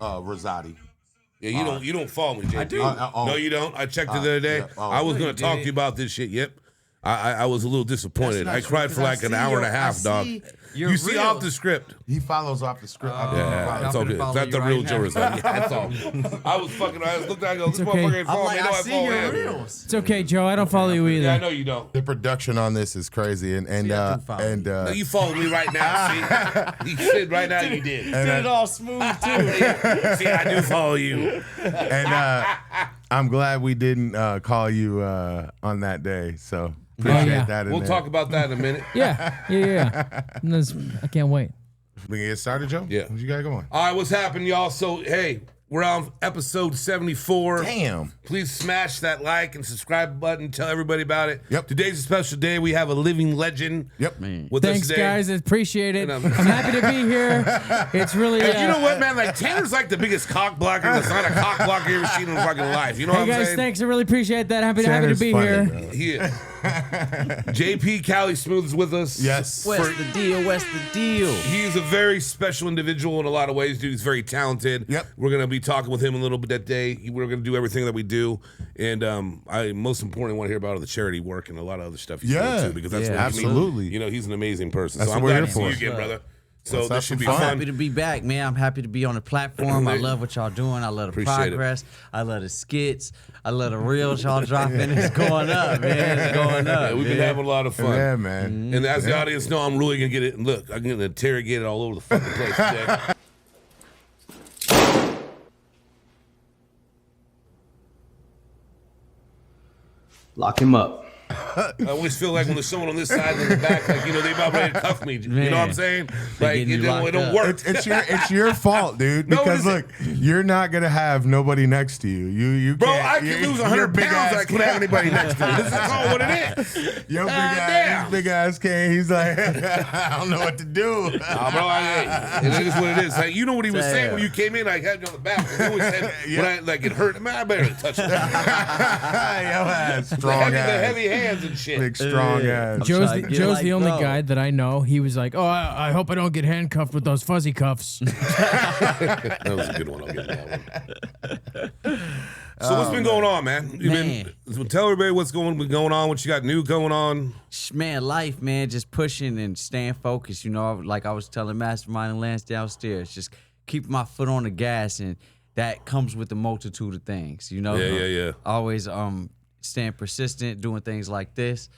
Rosati. Yeah, you don't follow me, JP. I do. No, you don't. I checked it the other day. Yeah. I was going to talk to you about this shit. Yep. I was a little disappointed. I cried for like an hour and a half, dog. You see off the script. He follows off the script. Yeah, it's okay. That's the real Joe Rosati. That's all. I was fucking. I looked at. I go, this motherfucker ain't follow me. I see your reels. It's okay, Joe. I don't follow you either. Yeah, I know you don't. The production on this is crazy, No, you follow me right now. See, you said right now you did. Did it all smooth too. See, I do follow you. And I'm glad we didn't call you on that day. So appreciate that. We'll talk about that in a minute. Yeah. I can't wait. We can get started, Joe? Yeah. What you got going? All right, what's happening, y'all? So, hey, we're on episode 74. Damn. Please smash that like and subscribe button. Tell everybody about it. Yep. Today's a special day. We have a living legend. Yep. With us Thanks, today. guys. I appreciate it. I'm happy to be here. It's really. And you know what, man? Like Tanner's like the biggest cock blocker. That's not a cock blocker you ever seen in fucking life. You know what I'm guys, saying? thanks. I really appreciate that. Happy to Tanner's be funny, here. bro. He is. JP Cali Smoov is with us. Yes. What's the deal? What's the deal? He's a very special individual in a lot of ways, dude. He's very talented. Yep. We're going to be talking with him a little bit that day. We're going to do everything that we do. And I most importantly want to hear about all the charity work and a lot of other stuff he's doing too, because that's what absolutely. You know, he's an amazing person. That's so I'm what we're glad to here see for. you again, brother. So Let's this have should be some I'm fun. fun. happy to be back, man. I'm happy to be on the platform. I love what y'all doing. I love the Appreciate it. progress. I love the skits. I love the reels y'all dropping. It's going up, man. It's going up. Yeah, we've been having a lot of fun. Yeah, man. And as the audience know, I'm really going to get it. And look, I'm going to interrogate it all over the fucking place today. Lock him up. I always feel like when there's someone on this side and in the back, like, you know, they about ready to cuff me. You know what I'm saying? Like, getting you it locked don't up. work. It's your fault, dude. No, Because it look, you're not gonna have nobody next to you. You Bro, can't, I can lose 100 pounds. I can't have anybody next to me. This is all what it is. Your damn. big ass came. He's like, I don't know what to do. Nah, bro, it is what it is. Like, you know what he was saying when you came in? I had you on the back. He always said, when I, like, it hurt, man, I better touch it. Your ass, strong The ass, heavy hands and shit. big strong ass. Joe's trying to get the like only go. guy that I know. He was like, "Oh, I hope I don't get handcuffed with those fuzzy cuffs." That was a good one. I'll give that one. So what's been going on, man? Tell everybody what's going on, what you got new going on. Man, life, man, just pushing and staying focused. You know, like I was telling Mastermind and Lance downstairs, just keeping my foot on the gas, and that comes with a multitude of things. You know, Yeah. Always staying persistent, doing things like this,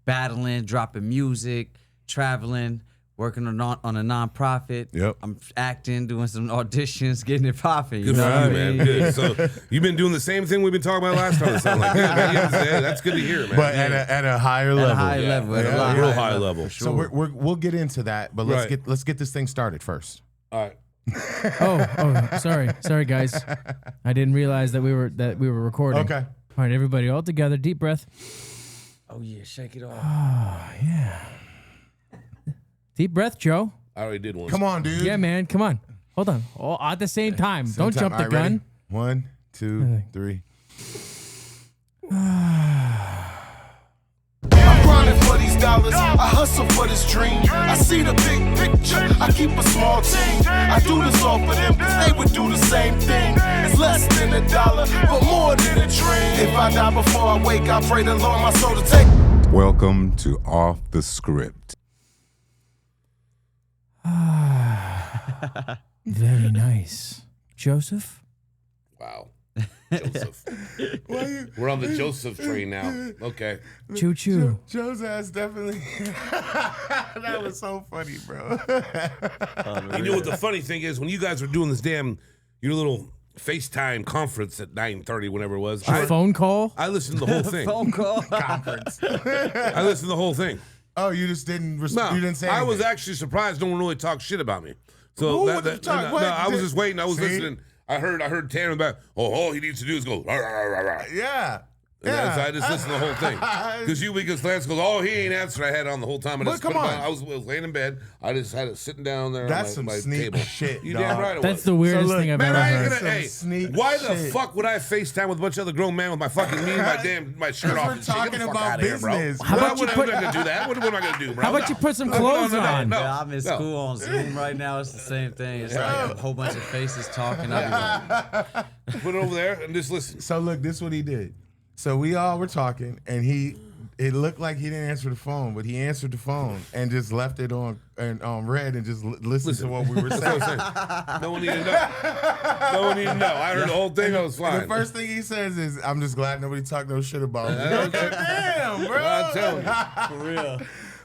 battling, dropping music, traveling, working on a nonprofit. Yep. I'm acting, doing some auditions, getting it popping. Good You know for what I you, man. mean? Good. So you've been doing the same thing we've been talking about last time. It sounded like, good, man. Yeah, that's good to hear, man. But at a higher level. At a high level, at a lot real higher high level. So we'll get into that, but let's get this thing started first. All right. oh, sorry, guys. I didn't realize that we were recording. Okay. All right, everybody, all together, deep breath. Oh yeah, shake it off. Deep breath, Joe. I already did one. Come on, dude. Yeah, man, come on. Hold on. All at the same time. Don't jump the All right, gun. ready? 1, 2, 3. I'm grinding for these dollars, I hustle for this dream. I see the big picture, I keep a small team. I do this all for them, cause they would do the same thing. It's less than $1, but more than a dream. If I die before I wake, I pray the Lord my soul to take. Welcome to Off the Script. Very nice. Joseph? Wow. Joseph. We're on the Joseph train now. Okay. Choo choo. Joe's ass definitely. That was so funny, bro. You know what the funny thing is? When you guys were doing this your little FaceTime conference at 9:30, whenever it was. Phone call? I listened to the whole thing. Phone call. Conference. I listened to the whole thing. Oh, you just didn't. No, You didn't say. I was anything. actually surprised no one really talked shit about me. So Who would talk? What? I was just waiting. I was See? listening. I heard Tanner in the back. Oh, all he needs to do is go. Rah, rah, rah, rah. Yeah. Yeah. So I just listened to the whole thing. Because Lance goes, oh, he ain't answered. I had it on the whole time. But come on. I was laying in bed. I just had it sitting down there That's on my some sneak table. shit, You dog. damn right it That's was. the weirdest look, thing I've Man, ever I ain't heard. gonna. Some Hey, sneak why the shit. fuck would I FaceTime with a bunch of other grown men with my fucking me and my shirt off? We're and shit? Get talking the fuck about outta here, bro. business. How about What you am I gonna do that? What am I gonna do, bro? How about you put some No, clothes no, on? no. Yeah, I'm in school on Zoom right now. It's the same thing. It's like a whole bunch of faces talking. I'll be like, Put it over there and just listen. So look, this is what he did. So we all were talking, and it looked like he didn't answer the phone, but he answered the phone and just left it on red and just listened to what we were saying. No one needed to know. No one needed to know. I heard the whole thing. I was fine. The first thing he says is, "I'm just glad nobody talked no shit about me." Damn, bro. I'm telling you. for real.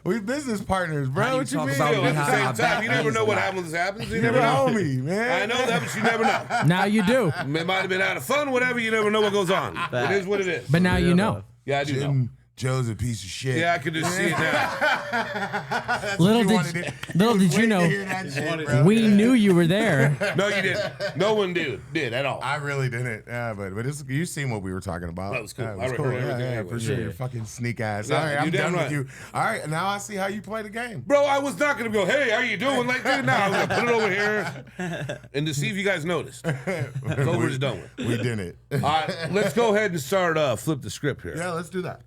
We business partners, bro. How you What you talk mean? about Still, at the behind same my time, back you never means know a what lot. happens. You You're never the know. homie, man. I know that, but you never know. Now you do. It might have been out of fun, whatever. You never know what goes on. It is what it is. But now you know. Yeah, I do know. Joe's a piece of shit. Yeah, I could just see it now. Little you did you know, know. we knew you were there. No, you didn't. No one did at all. I really didn't. Yeah, but you seen what we were talking about. That was cool. Yeah, it I was cool. heard Yeah, everything yeah, anyway. for sure. Yeah. Fucking sneak ass. Yeah, All right, I'm you damn done right. with you. All right, now I see how you play the game. Bro, I was not going to go, hey, how you doing? Like, dude, now I'm going to put it over here and to see if you guys noticed. It's over, it's done with. We didn't. All right, let's go ahead and start flip the script here. Yeah, let's do that.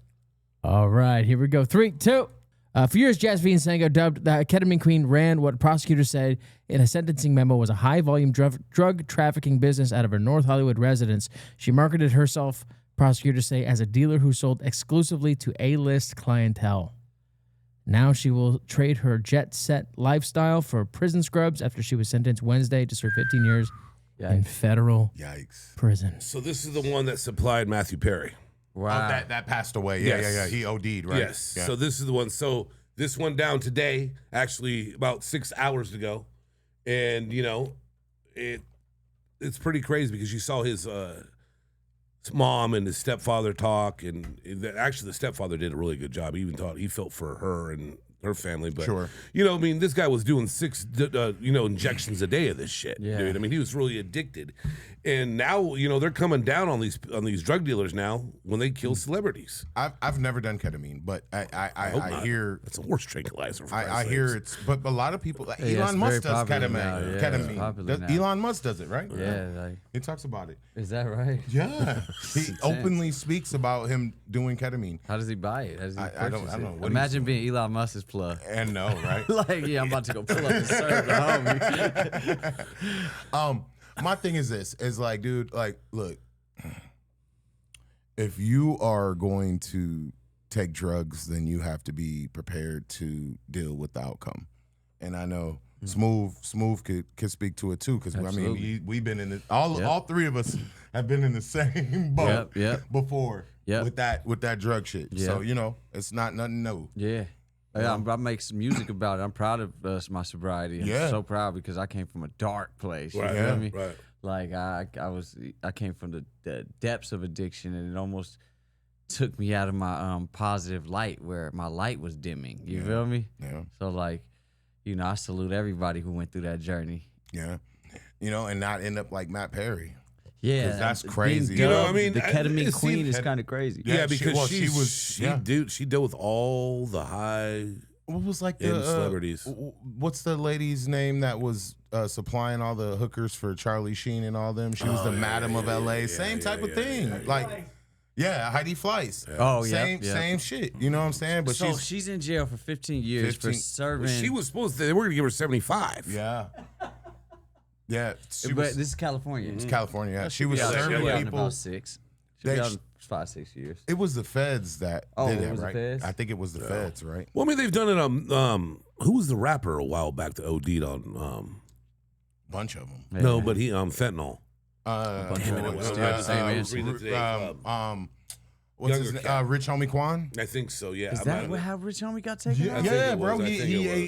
All right, here we go. 3, 2. For years, Jasmine Sango, dubbed the ketamine queen, ran what prosecutors said in a sentencing memo was a high-volume drug trafficking business out of her North Hollywood residence. She marketed herself, prosecutors say, as a dealer who sold exclusively to A-list clientele. Now she will trade her jet-set lifestyle for prison scrubs after she was sentenced Wednesday to serve 15 years in federal Yikes. prison. So this is the one that supplied Matthew Perry. Wow. Oh, that passed away. Yeah, Yes. yeah. He OD'd, right? Yes. Yeah. So this is the one. So this went down today, actually about 6 hours ago. And, you know, it's pretty crazy because you saw his mom and his stepfather talk. And actually, the stepfather did a really good job. He even thought he felt for her and her family. But, Sure. you know, I mean, this guy was doing 6, injections a day of this shit. Yeah. Dude. I mean, he was really addicted. And now, you know, they're coming down on these drug dealers now when they kill celebrities. I've never done ketamine, but I hear It's a horse tranquilizer. For I Christ's hear sakes. it's but a lot of people Yeah, it's Elon Musk very does popular ketamine. now. Yeah, it's Ketamine. popular now. Elon Musk does it, right? Yeah, like, He talks about it. is that right? Yeah. He intense. openly speaks about him doing ketamine. How does he buy it? How does he I don't purchase know. it? What Imagine being Elon Musk's plug. And no, right? Like, yeah, I'm about to go pull up and serve the homie. My thing is this, is like, dude, like, look, if you are going to take drugs, then you have to be prepared to deal with the outcome. And I know Smoov could speak to it too, because I mean, Absolutely. we've been in it. All three of us have been in the same boat Yep. before Yep. with that drug shit. So Yep. you know, it's not nothing new. Yeah. I make some music about it. I'm proud of my sobriety. I'm Yeah. so proud because I came from a dark place. You Right, feel yeah, me? right. Like I came from the depths of addiction, and it almost took me out of my positive light where my light was dimming. You feel me? Yeah. So like, you know, I salute everybody who went through that journey. Yeah. You know, and not end up like Matt Perry. Yeah, 'Cause that's being crazy. You know, dubbed I mean, the it ketamine seems- queen is kind of crazy. Yeah, Yeah, because she she dealt with all the high What was like end the celebrities. What's the lady's name that was supplying all the hookers for Charlie Sheen and all them? She was the Madam of LA. Same type of thing. Like, yeah, Heidi Fleiss. Oh, yeah, Same shit. You know what I'm saying? But So she's in jail for 15 years 15 for serving. She was supposed to. They were going to give her 75. yeah, yeah. She but was, this is California. it's California. Yeah. She was Yeah, she'll serving be out in people. about 6. She'll They be out sh- in 5-6 years. It was the feds that Oh, did it it, was the right? feds? I think it was the feds, right? Well, I mean, they've done it. Who was the rapper a while back that OD'd on? Bunch of them. Yeah. No, but he Fentanyl. bunch of them. Still the same answer. What's Younger his cat. name? Rich Homie Quan. I think so. Yeah. Is that how Rich Homie got taken out? think Yeah, it bro. was. I He think it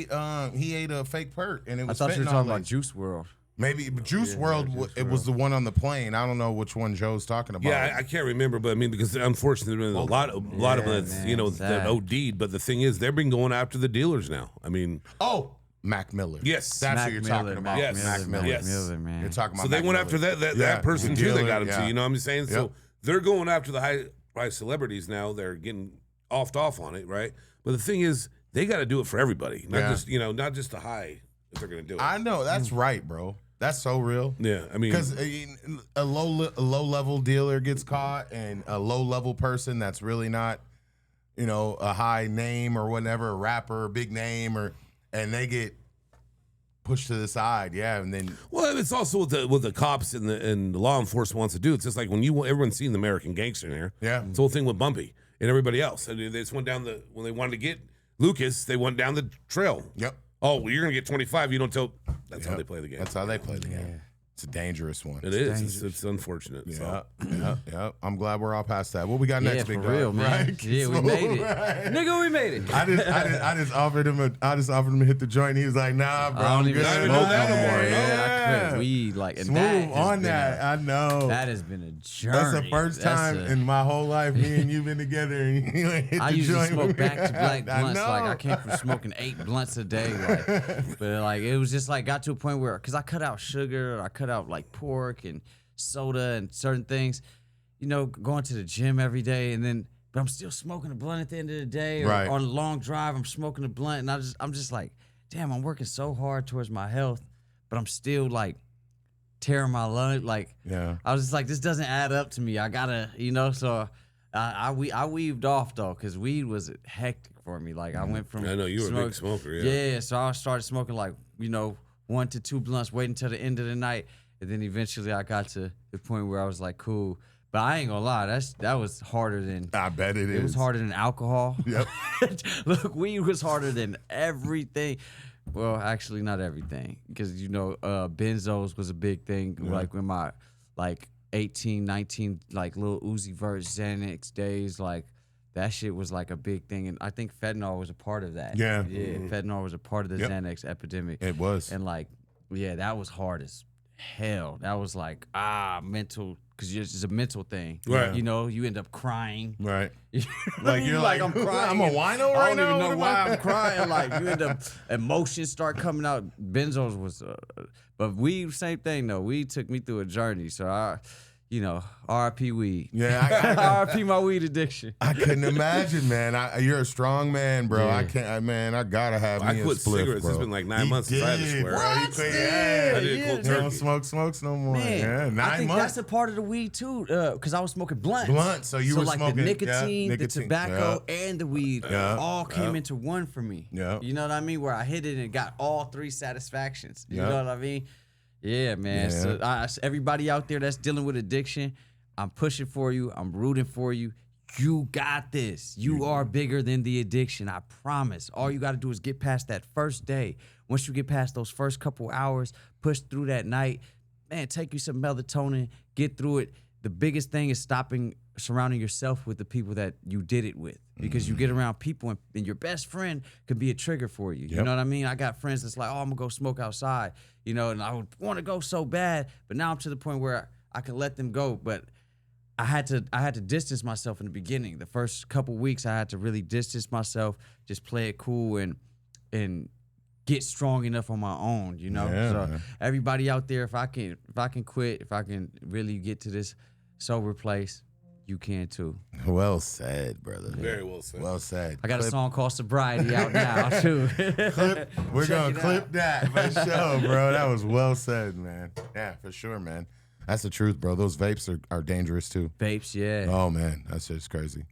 was. he ate a fake perk, and it I was. thought you were fentanyl talking about laced. Juice World. Maybe Juice World. It was the one on the plane. I don't know which one Joe's talking about. Yeah, I can't remember, but I mean, because unfortunately, there's been a lot of them that's man, that sad. OD'd. But the thing is, they've been going after the dealers now. I mean, Oh, Mac Miller. Yes. that's Mac who you're Miller, talking about. Yes. Mac Miller. Yes. Miller, man. You're talking about. so they Mac went Miller. after that Yeah, person the too. They dealer, got him yeah. to. You know what I'm saying? So Yep. they're going after the by celebrities now. They're getting offed off on it, right? But the thing is, they got to do it for everybody, not just not just the high if they're going to do it. I know that's right, bro. That's so real. Yeah, I mean, because a low level dealer gets caught, and a low level person that's really not, a high name or whatever, a rapper, a big name, and they get pushed to the side, and then it's also what the cops and the law enforcement wants to do. It's just like when everyone's seen the American Gangster in there. Yeah, it's the whole thing with Bumpy and everybody else. And they just went down when they wanted to get Lucas, they went down the trail. Yep. Oh, well, you're gonna get 25. You don't tell. That's how they play the game. That's how they play the game. It's a dangerous one. It is. It's unfortunate. Yeah, yeah. I'm glad we're all past that. What we got next, big dog? Real, man. Right? Yeah, we made it. Right. Nigga, we made it. I just offered him to hit the joint. He was like, "Nah, bro, I don't I'm even good." smoke that no more. Yeah. I quit weed and Smooth that has on been that. I know. That has been a journey. That's the first time in my whole life me and you been together and you ain't hit I the usually joint. smoke back to black I blunts. know. Like I came from smoking 8 blunts a day. But it was just got to a point where, because I cut out sugar, I cut out pork and soda and certain things, going to the gym every day, but I'm still smoking a blunt at the end of the day, or Right. on a long drive, I'm smoking a blunt, and I'm just like, damn, I'm working so hard towards my health, but I'm still tearing my lung. I was just like, this doesn't add up to me. I gotta, so I weaved off though, because weed was hectic for me. I went from I know you were a big smoker. yeah, so I started smoking 1 to 2 blunts, waiting until the end of the night, and then eventually I got to the point where I was like, cool. But I ain't gonna lie, that was harder than. I bet it is. It was harder than alcohol. Yep. Look, weed was harder than everything. Well, actually, not everything, because benzos was a big thing. Yeah. When my 18, 19, little Uzi Vert, Xanax days, that shit was a big thing, and I think fentanyl was a part of that. Yeah. Fentanyl was a part of the Xanax epidemic. It was. And that was hard as hell. That was mental, because it's a mental thing. Right. You end up crying. Right. You're like, I'm crying. I'm a wino right I don't now. even know why I'm crying. You end up, emotions start coming out. Benzos was, but weed, same thing though. Weed took me through a journey. So RIP weed. Yeah. RIP my weed addiction. I couldn't imagine, man. You're a strong man, bro. Yeah. I can't, I gotta have me I a quit spliff, cigarettes. bro. It's been 9 months since I had to swear. Bro, he quit, I did cold You don't turkey. smoke smokes no more. Man, Yeah, 9 I think months. that's a part of the weed too, because I was smoking blunts. Blunts, so you were smoking the nicotine, the nicotine, tobacco, and the weed all came yeah. into one for me. Yeah. You know what I mean? Where I hit it and got all 3 satisfactions. You Yeah. know what I mean? Yeah, man. Yeah. So everybody out there that's dealing with addiction, I'm pushing for you. I'm rooting for you. You got this. You are bigger than the addiction. I promise. All you got to do is get past that first day. Once you get past those first couple hours, push through that night, man, take you some melatonin, get through it. The biggest thing is surrounding yourself with the people that you did it with, because you get around people and your best friend could be a trigger for you. You know what I mean? I got friends that's like, oh, I'm gonna go smoke outside, and I would want to go so bad, but now I'm to the point where I can let them go. But I had to distance myself in the beginning. The first couple weeks, I had to really distance myself, just play it cool and get strong enough on my own. Yeah, so man. everybody out there, if I can quit, if I can really get to this sober place, you can too. Well said, brother. Very well said. Well said. I got a song called Sobriety out now too. We're Check gonna it clip out. that for sure, bro. That was well said, man. Yeah, for sure, man. That's the truth, bro. Those vapes are dangerous too. Vapes, yeah. Oh man, that's just crazy.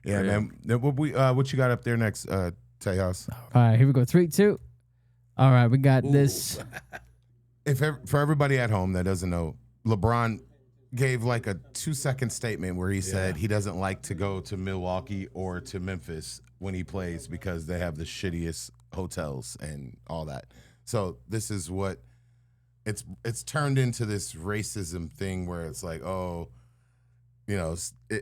Yeah, Yeah. man. Then what you got up there next, Tejas? All right, here we go. 3, 2. All right, we got this. For everybody at home that doesn't know, LeBron gave a 2-second statement where he said he doesn't like to go to Milwaukee or to Memphis when he plays because they have the shittiest hotels and all that. So this is what it's turned into, this racism thing where it's like, oh,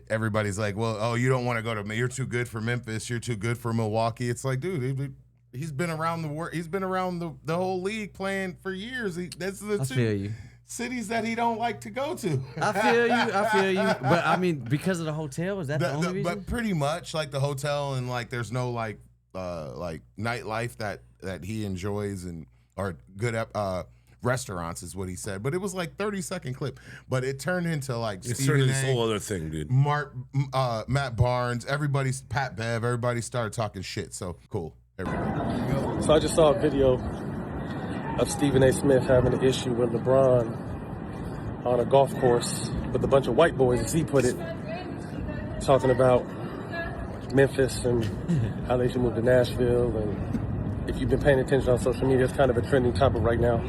everybody's like, well, oh, you don't want to go to, you're too good for Memphis, you're too good for Milwaukee. It's like, dude, he's been around the world, he's been around the whole league playing for years. That's the I feel you. cities that he don't like to go to. I feel you. But I mean, because of the hotel, is that the only reason? But pretty much the hotel, and there's no nightlife that he enjoys, and or good restaurants is what he said, but it was like 30-second clip. But it turned into like It's Stephen turning this A, whole other thing, dude. Matt Barnes, Pat Bev, everybody started talking shit. So cool. Everybody. So I just saw a video of Stephen A. Smith having an issue with LeBron on a golf course with a bunch of white boys, as he put it, talking about Memphis and how they should move to Nashville. And if you've been paying attention on social media, it's kind of a trending topic right now.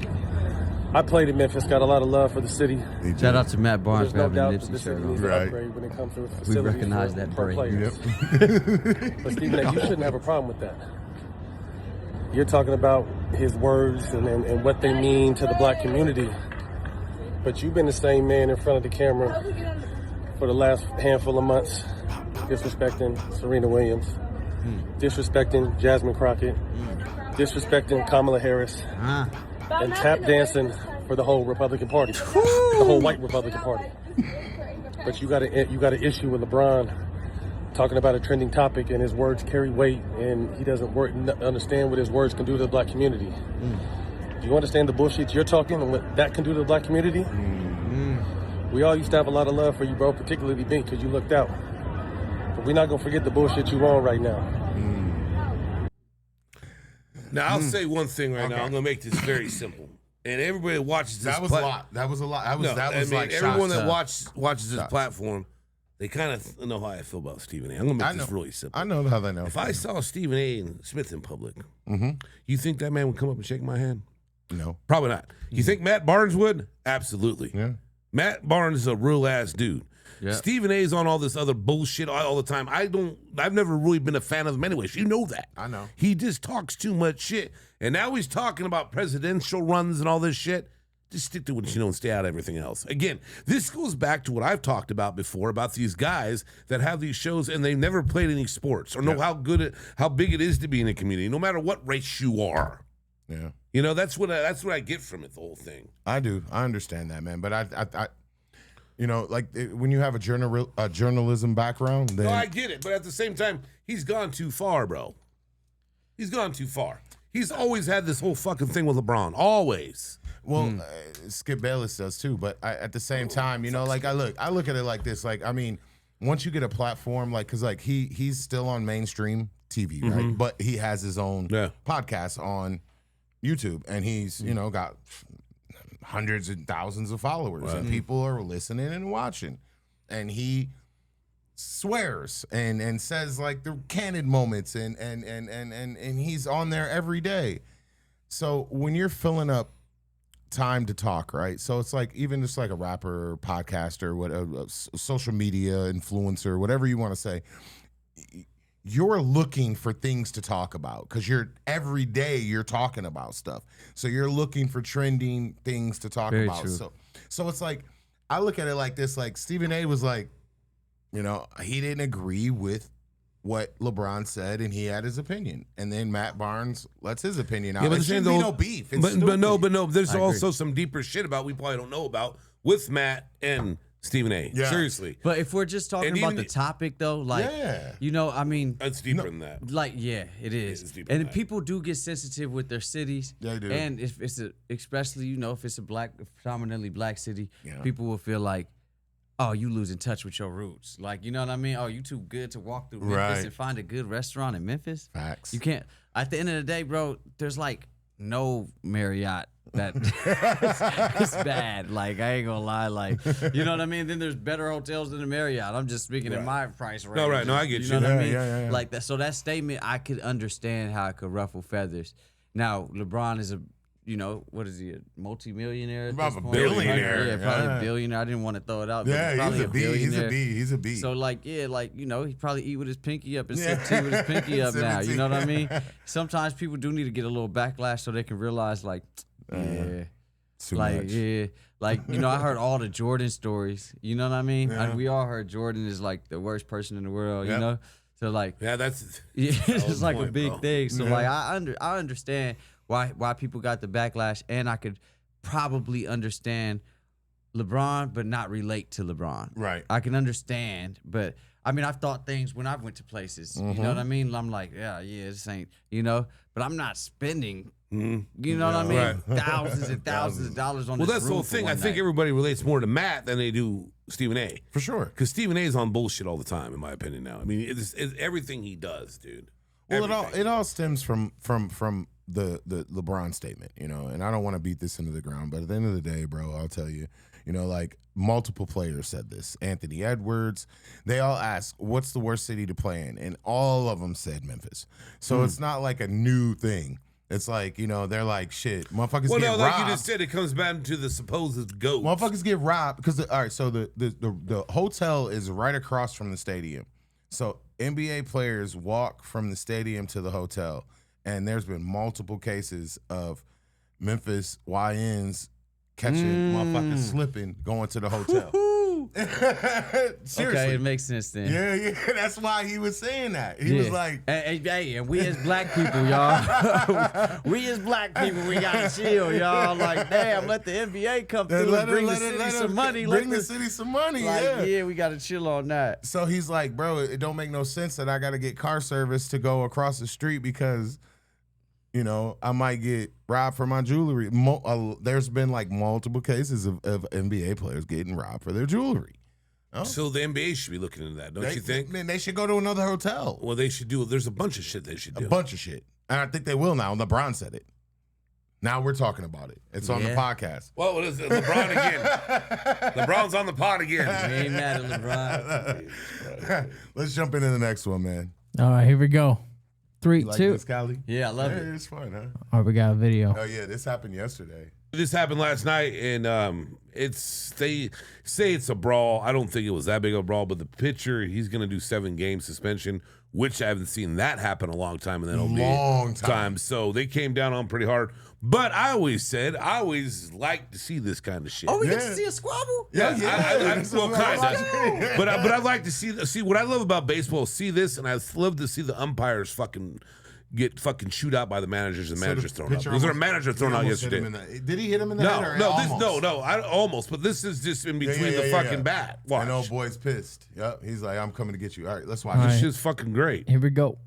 I played in Memphis, got a lot of love for the city. Shout out to Matt Barnes There's for no having doubt a that the Nipsey city shirt needs on. an Right. upgrade when it comes to its We facilities recognize for that pro break. players. But Stephen A., you shouldn't have a problem with that. You're talking about his words and what they mean to the black community. But you've been the same man in front of the camera for the last handful of months, disrespecting Serena Williams, disrespecting Jasmine Crockett, disrespecting Kamala Harris, and tap dancing for the whole Republican Party, the whole white Republican Party. But you got an issue with LeBron talking about a trending topic, and his words carry weight, and he doesn't understand what his words can do to the black community. Do you understand the bullshit you're talking and what that can do to the black community? We all used to have a lot of love for you, bro, particularly me, because you looked out. But we're not going to forget the bullshit you on right now. Now, I'll say one thing right now. I'm going to make this very simple. And everybody that watches this That was a lot. That was a lot. That was like everyone shots. that watches this Shots. platform, they kind of know how I feel about Stephen A. I'm going to make this really simple. I know how they know. If I saw Stephen A. Smith in public, you think that man would come up and shake my hand? No. Probably not. You think Matt Barnes would? Absolutely. Yeah. Matt Barnes is a real ass dude. Yeah. Stephen A.'s on all this other bullshit all the time. I've never really been a fan of him anyways. You know that. I know. He just talks too much shit. And now he's talking about presidential runs and all this shit. Just stick to what you know and stay out of everything else. Again, this goes back to what I've talked about before about these guys that have these shows and they've never played any sports or know how big it is to be in a community, no matter what race you are. Yeah. You know, that's what I get from it, the whole thing. I do. I understand that, man. But I you know, like when you have a journalism background, then No, I get it, but at the same time, he's gone too far, bro. He's gone too far. He's always had this whole fucking thing with LeBron, always. well, Skip Bayless does too. But at the same time, you know, like I look at it like this. Like, I mean, once you get a platform, like, cause like he's still on mainstream TV, right? But he has his own podcast on YouTube, and he's you know got hundreds and thousands of followers, and people are listening and watching, and he swears and says like the candid moments, and he's on there every day. So when you're filling up time to talk, right? So it's like even just like a rapper, or podcaster, what a social media influencer, whatever you want to say. You're looking for things to talk about because every day you're talking about stuff. So you're looking for trending things to talk Very about. true. So it's like I look at it like this: like Stephen A. was like, you know, he didn't agree with what LeBron said, and he had his opinion. And then Matt Barnes lets his opinion out. Yeah, but There shouldn't be no beef. It's but no. stupid. There's also some deeper shit about we probably don't know about with Matt and Stephen A. Yeah. Seriously, But if we're just talking And about even the topic, though, like, Yeah. you know, I mean, it's deeper than that. like, yeah, it is. It's deeper than And that. people do get sensitive with their cities. They do. And if it's especially, you know, if it's a predominantly black city, Yeah. people will feel like, oh, you losing touch with your roots. Like, you know what I mean? Oh, you too good to walk through Memphis Right. and find a good restaurant in Memphis? Facts. You can't. At the end of the day, bro, there's like no Marriott that it's bad. Like, I ain't gonna lie. Like, you know what I mean? Then there's better hotels than the Marriott. I'm just speaking in my price range. No, right. No, I get You you. know what I Yeah, mean? yeah. Like that. So that statement, I could understand how it could ruffle feathers. Now, LeBron is a, you know, what is he, a multi-millionaire? At Probably this a point? billionaire. Yeah, probably Yeah. a billionaire. I didn't want to throw it out. But Yeah, probably he's a B. He's a billionaire. B. He's a B. So like, yeah, like, you know, he probably eat with his pinky up and Yeah. sip tea with his pinky up Sip now. tea. You know what I mean? Sometimes people do need to get a little backlash so they can realize, like, yeah, Too like, much. yeah, like, you know, I heard all the Jordan stories. You know what I mean? And we all heard Jordan is like the worst person in the world. You Yep. know, so like, Yeah, that's yeah, Solid it's like a point, big bro. thing. So like I understand why people got the backlash, and I could probably understand LeBron, but not relate to LeBron. Right. I can understand, but I mean, I've thought things when I went to places. You know what I mean? I'm like, yeah, this ain't, you know, but I'm not spending You know what I mean? Right. Thousands and thousands of dollars on Well, this that's the whole room for thing. I one think night. everybody relates more to Matt than they do Stephen A. For sure. Because Stephen A. is on bullshit all the time, in my opinion. Now, I mean, it's everything he does, dude. Well, Everything. it all stems from the LeBron statement, you know. And I don't want to beat this into the ground, but at the end of the day, bro, I'll tell you, you know, like multiple players said this. Anthony Edwards, they all asked, "What's the worst city to play in?" And all of them said Memphis. So it's not like a new thing. It's like, you know, they're like, shit, motherfuckers Well, get no, like robbed. you just said, it comes back to the supposed goat. Motherfuckers get robbed because all right. So the hotel is right across from the stadium. So NBA players walk from the stadium to the hotel, and there's been multiple cases of Memphis YNs catching motherfuckers slipping going to the hotel. Seriously. Okay, it makes sense then. Yeah, that's why he was saying that. He was like, hey, and we as black people, y'all, we as black people, we gotta chill, y'all. Like, damn, let the NBA come through and bring the city some money. Bring the city some money, Like, yeah. we gotta chill on that. So he's like, bro, it don't make no sense that I got to get car service to go across the street because, you know, I might get robbed for my jewelry. There's been like multiple cases of NBA players getting robbed for their jewelry. Oh. So the NBA should be looking into that, don't you think? Man, they should go to another hotel. Well, they should do. There's a bunch of shit they should do. A bunch of shit. And I think they will now. LeBron said it. Now we're talking about it. It's on the podcast. Well, what is it? LeBron again. LeBron's on the pod again. We ain't mad at LeBron. Let's jump into the next one, man. All right, here we go. 3, You like 2. this, Cali? Yeah, I love Yeah, it. it's fun, huh? All right, we got a video. Oh, yeah, this happened yesterday. This happened last night, and they say it's a brawl. I don't think it was that big of a brawl, but the pitcher, he's going to do 7-game suspension, which I haven't seen that happen in a long time in the MLB. Long time. So they came down on pretty hard. But I always like to see this kind of shit. Oh, we get Yeah. to see a squabble? Yeah, That's well, what I kind was of. But I like to see what I love about baseball. See this, and I love to see the umpires get shoot out by the managers and managers thrown out. Was there a manager thrown out yesterday? Did he hit him in the head? Or Almost. But this is just in between the fucking bat. Watch. I know boy's pissed. Yep, he's like, I'm coming to get you. All right, let's watch All this This right. shit's fucking great. Here we go.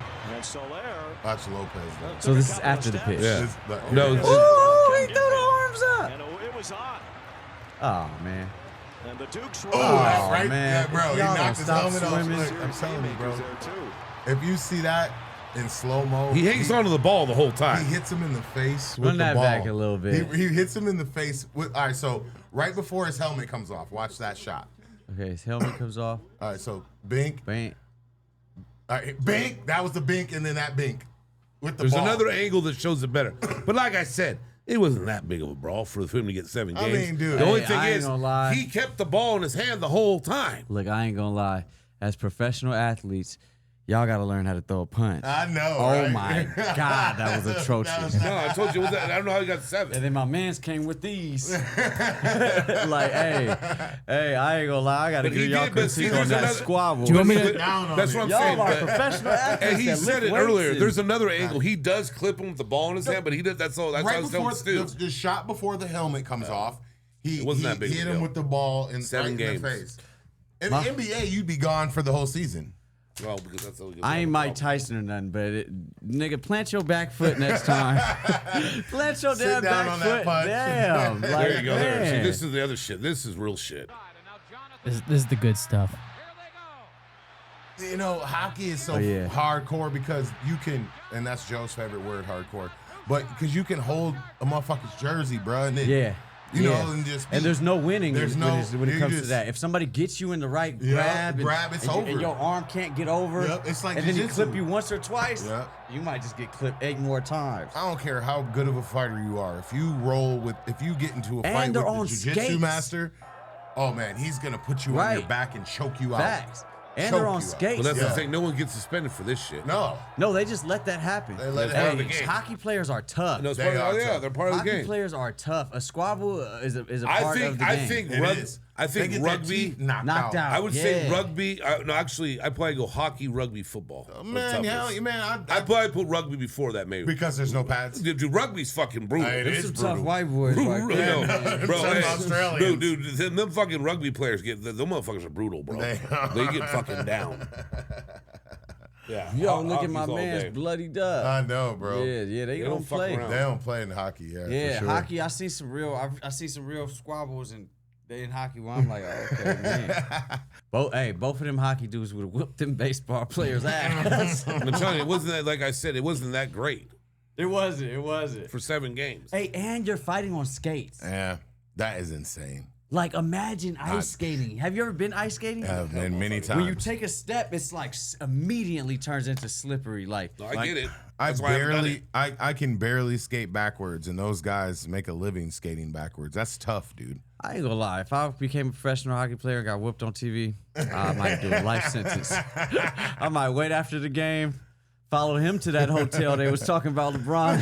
Watch Lopez. Though. So this is after the pitch. Yeah. This- No, yeah. this- Oh, he threw the arms up. It was on. Oh, man. And the Dukes were Oh, that's right. man. Yeah, bro. He Y'all knocked his don't helmet stop off. swimming. Look, I'm telling you, bro. there too. If you see that in slow mo, he hangs onto the ball the whole He time. hits him in the face with Run the that ball. back a little bit. He hits him in the face with. All right, so right before his helmet comes off, watch that shot. Okay, his helmet comes off. All right, so bink. Bang. All right, bink. That was the bink, and then that bink with the There's ball. another angle that shows it better. But like I said, it wasn't that big of a brawl for him to get 7 I games. mean, dude. The only Hey, thing I ain't is, gonna lie. he kept the ball in his hand the whole time. Look, I ain't gonna lie. As professional athletes, y'all gotta learn how to thw a punch. I know. Oh right? my God, that was atrocious. No, I told you, I don't know how he got 7. And then my mans came with these. Like, hey, I ain't gonna lie. I gotta But give he y'all did, but see, critique on there's that another- squabble. Do you want me to? Down on That's it. what I'm Y'all saying. are but- professional athletes. And he that said lift it weights earlier. and- There's another angle. He does clip him with the ball in his hand, but he does. That's all. That's Right how before it's Stu. the shot before the helmet comes off, he wasn't that big of a hit him deal. with the ball in 7 right in games. the face. In the NBA, you'd be gone for the whole season. Well, because that's all. I ain't Mike Tyson or nothing, but nigga, plant your back foot next time. Plant your Sit damn down back on that foot. punch. Damn. Like, There you go. There. See, man. this is the other shit. This is real shit. This is the good stuff. You know, hockey is so Oh, yeah. hardcore because you can, and that's Joe's favorite word, hardcore. But because you can hold a motherfucker's jersey, bro, and then Yeah. you yeah. know, and just And there's no winning There's when, no- when it you comes to just- that. If somebody gets you in the right Yeah, grab, it's and, over. and your arm can't get over, Yep, it's like and then he jiu-jitsu. clip you once or twice, Yep. you might just get clipped 8 more times. I don't care how good of a fighter you are. If you get into a fight And they're with the on jiu-jitsu skates. master, oh man, he's gonna put you on Right. your back and choke you out. Facts. And Choke they're on you out. skates. Well, that's Yeah. the thing. No one gets suspended for this shit. No, No, they just let that happen. They let it Hey, happen. The game. hockey players are tough. No, it's They part of, are yeah, tough. they're part of the Hockey game. players are tough. A squabble is a I part think. of the I game. think. it Rug, is. I They think get their rugby. teeth knocked Knocked out. I would say Yeah. rugby. No, actually, I probably go hockey, rugby, football. man, hell, man, I probably put rugby before that, maybe. because there's no pads. Dude, rugby's fucking brutal. It There's is some brutal. tough white boys. Brutal, Right there. no, bro. Some Hey, Australians. dude, them fucking rugby players them motherfuckers are brutal, bro. They They get fucking down. Yeah. Yo, look at my Hockey's all man's day. bloody dub. I know, bro. Yeah, they don't don't fuck play. around. They don't play in hockey. Yeah, for sure. Hockey. I see some real squabbles and they in hockey where I'm like, oh, okay, man. Both of them hockey dudes would have whooped them baseball players' ass. I'm telling you, it wasn't that, like I said, it wasn't that great It wasn't. for 7 games. Hey, and you're fighting on skates. Yeah, that is insane. Like, imagine ice skating. Have you ever been ice skating? I've been many times. When you take a step, it's like immediately turns into slippery. Like, No, I get it. I That's why I haven't done it. I can barely skate backwards, and those guys make a living skating backwards. That's tough, dude. I ain't gonna lie. If I became a professional hockey player and got whooped on TV, I might do a life sentence. I might wait after the game, follow him to that hotel they was talking about LeBron.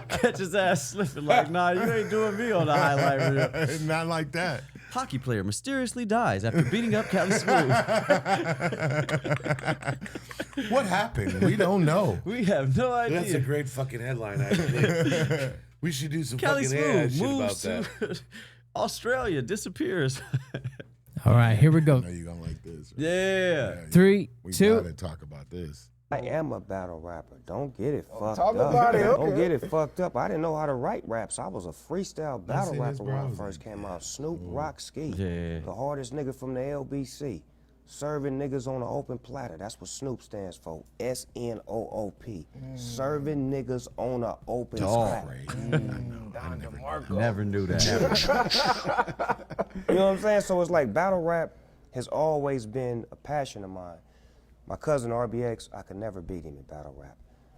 Catch his ass slipping like, nah, you ain't doing me on the highlight reel. Not like that. Hockey player mysteriously dies after beating up Cali Smoov. What happened? We don't know. We have no idea. That's a great fucking headline, actually. We should do some Cali fucking AI Smoov shit about moves that. to Australia, disappears. All right, here we go. I know you're gonna like this. Right? Yeah. 3, We 2. gotta talk about this. I am a battle rapper. Don't get it fucked talk up. about it, Don't okay. get it fucked up. I didn't know how to write raps. I was a freestyle battle seen this rapper when I browsing. first came out. Snoop, Rock, Ski. Yeah. The hardest nigga from the LBC. Serving niggas on an open platter. That's what Snoop stands for. SNOOP. Serving niggas on an open platter. Never knew that. You know what I'm saying? So it's like battle rap has always been a passion of mine. My cousin RBX, I could never beat him in battle rap.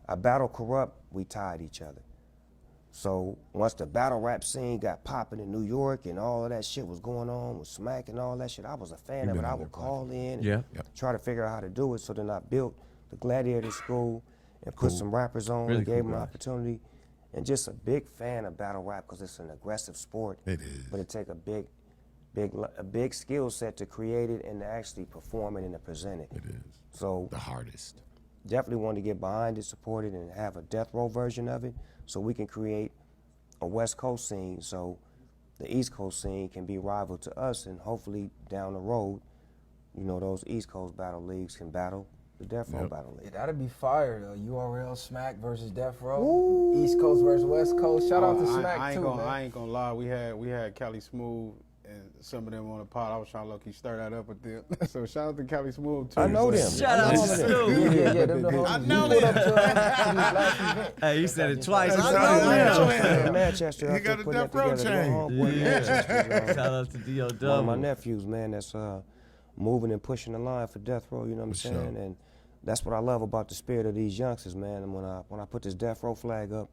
I battle Corrupt, we tied each other. So once the battle rap scene got popping in New York and all of that shit was going on with Smack and all that shit, I was a fan of it. I would call in and try to figure out how to do it. So then I built the Gladiator School and put some rappers on and gave them an opportunity. And just a big fan of battle rap because it's an aggressive sport. It is. But it take a big skill set to create it and to actually perform it and to present it. It is So the hardest. definitely want to get behind it, support it, and have a death row version of it so we can create a West Coast scene so the East Coast scene can be rival to us, and hopefully down the road, you know, those East Coast battle leagues can battle the Death Row battle league. Yeah, that'd be fire though. URL Smack versus Death Row. East Coast versus West Coast. Shout out to Smack I ain't too, gonna, man. I ain't gonna lie. We had Cali Smoov and some of them on the pod. I was trying to low-key stir that up with them. So shout out to Cali Smoov too. I know them. Shout out to Snoop. Yeah, them the homies. I know We pulled them. up to these last event. Hey, he said it twice. I know him. Manchester, He out there got a putting Death that Row together. chain. My homeboy Manchester, Shout out to one of D.O. my nephews, man, that's moving and pushing the line for Death Row, you know what I'm saying? sure. And that's what I love about the spirit of these youngsters, man. And when I put this Death Row flag up,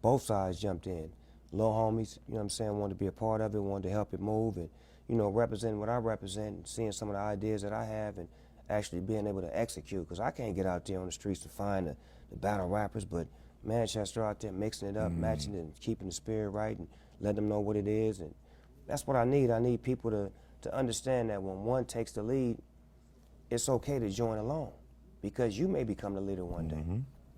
both sides jumped in. Little homies, you know what I'm saying, wanted to be a part of it, wanted to help it move, and, you know, representing what I represent, and seeing some of the ideas that I have, and actually being able to execute, because I can't get out there on the streets to find the battle rappers, but Manchester out there mixing it up, matching it, and keeping the spirit right, and letting them know what it is, and that's what I need. I need people to understand that when one takes the lead, it's okay to join along, because you may become the leader one day.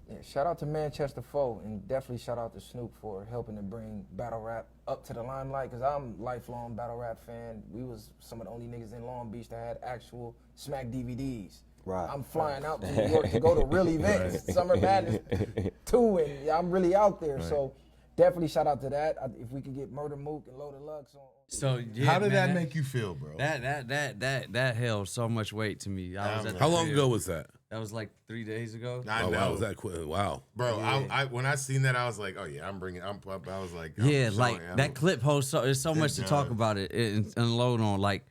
Yeah, shout out to Manchester Foe, and definitely shout out to Snoop for helping to bring battle rap up to the limelight, because I'm a lifelong battle rap fan. We was some of the only niggas in Long Beach that had actual Smack DVDs. Right. I'm flying out to New York to go to real events, Summer Madness 2, and I'm really out there. So definitely shout out to that. If we could get Murder Mook and Loaded Lux on. So yeah, How did man, that make you feel, bro? That held so much weight to me. I was at the How long crib. ago was that? That was like 3 days ago. I Oh, know. wow, was that quick? Wow. Bro, Yeah. I when I seen that, I was like, oh yeah, I was like, Yeah, like that clip holds so there's so much to talk does. about it and unload on. Like,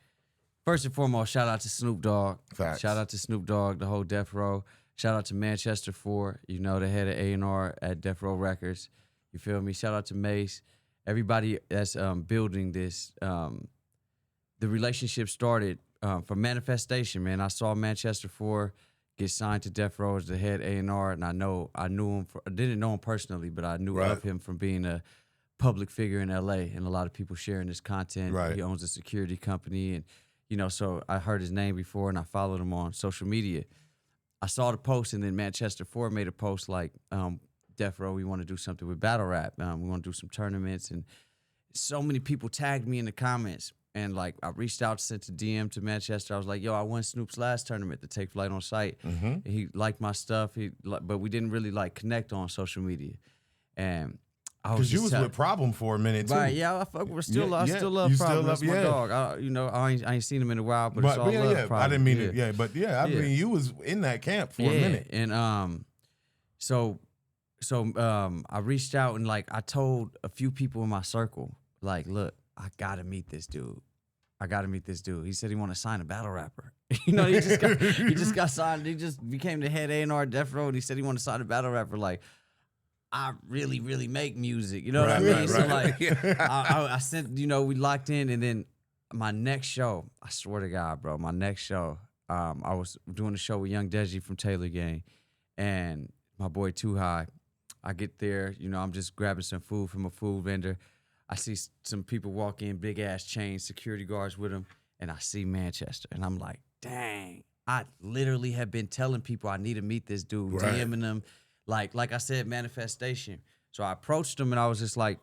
first and foremost, shout out to Snoop Dogg. Facts. Shout out to Snoop Dogg, the whole Death Row. Shout out to Manchester 4, you know, the head of A&R at Death Row Records. You feel me? Shout out to Mace. Everybody that's building this. The relationship started from manifestation, man. I saw Manchester 4 get signed to Death Row as the head A&R, and I knew him. I didn't know him personally, but I knew of him from being a public figure in LA, and a lot of people sharing his content. Right. He owns a security company, and you know, so I heard his name before, and I followed him on social media. I saw the post, and then Manchester 4 made a post like, Death Row, we want to do something with battle rap. We want to do some tournaments, and so many people tagged me in the comments. And like I reached out, sent a DM to Manchester. I was like, "Yo, I won Snoop's last tournament to Take Flight on site. He liked my stuff. But we didn't really like connect on social media." And I was Because you was with Problem for a minute too. right, yeah, I fuck with still. I Yeah, still love you Problem. still That's love- my yeah. dog. I ain't seen him in a while, but it's all yeah, love. yeah. Problem. I didn't mean yeah. it. Yeah, but yeah, I mean, you was in that camp for a minute. And so I reached out and like I told a few people in my circle, like, look, I gotta meet this dude. He said he want to sign a battle rapper. He just got signed. He just became the head A&R Death Row, and he said he want to sign a battle rapper. Like, I really, really make music. You know what I mean? So like, I sent, we locked in, and then my next show, I swear to God, bro, my next show, I was doing a show with Young Deji from Taylor Gang, and my boy Too High. I get there, I'm just grabbing some food from a food vendor. I see some people walk in, big ass chains, security guards with them, and I see Manchester, and I'm like, dang! I literally have been telling people I need to meet this dude, DMing them, like I said, manifestation. So I approached him, and I was just like,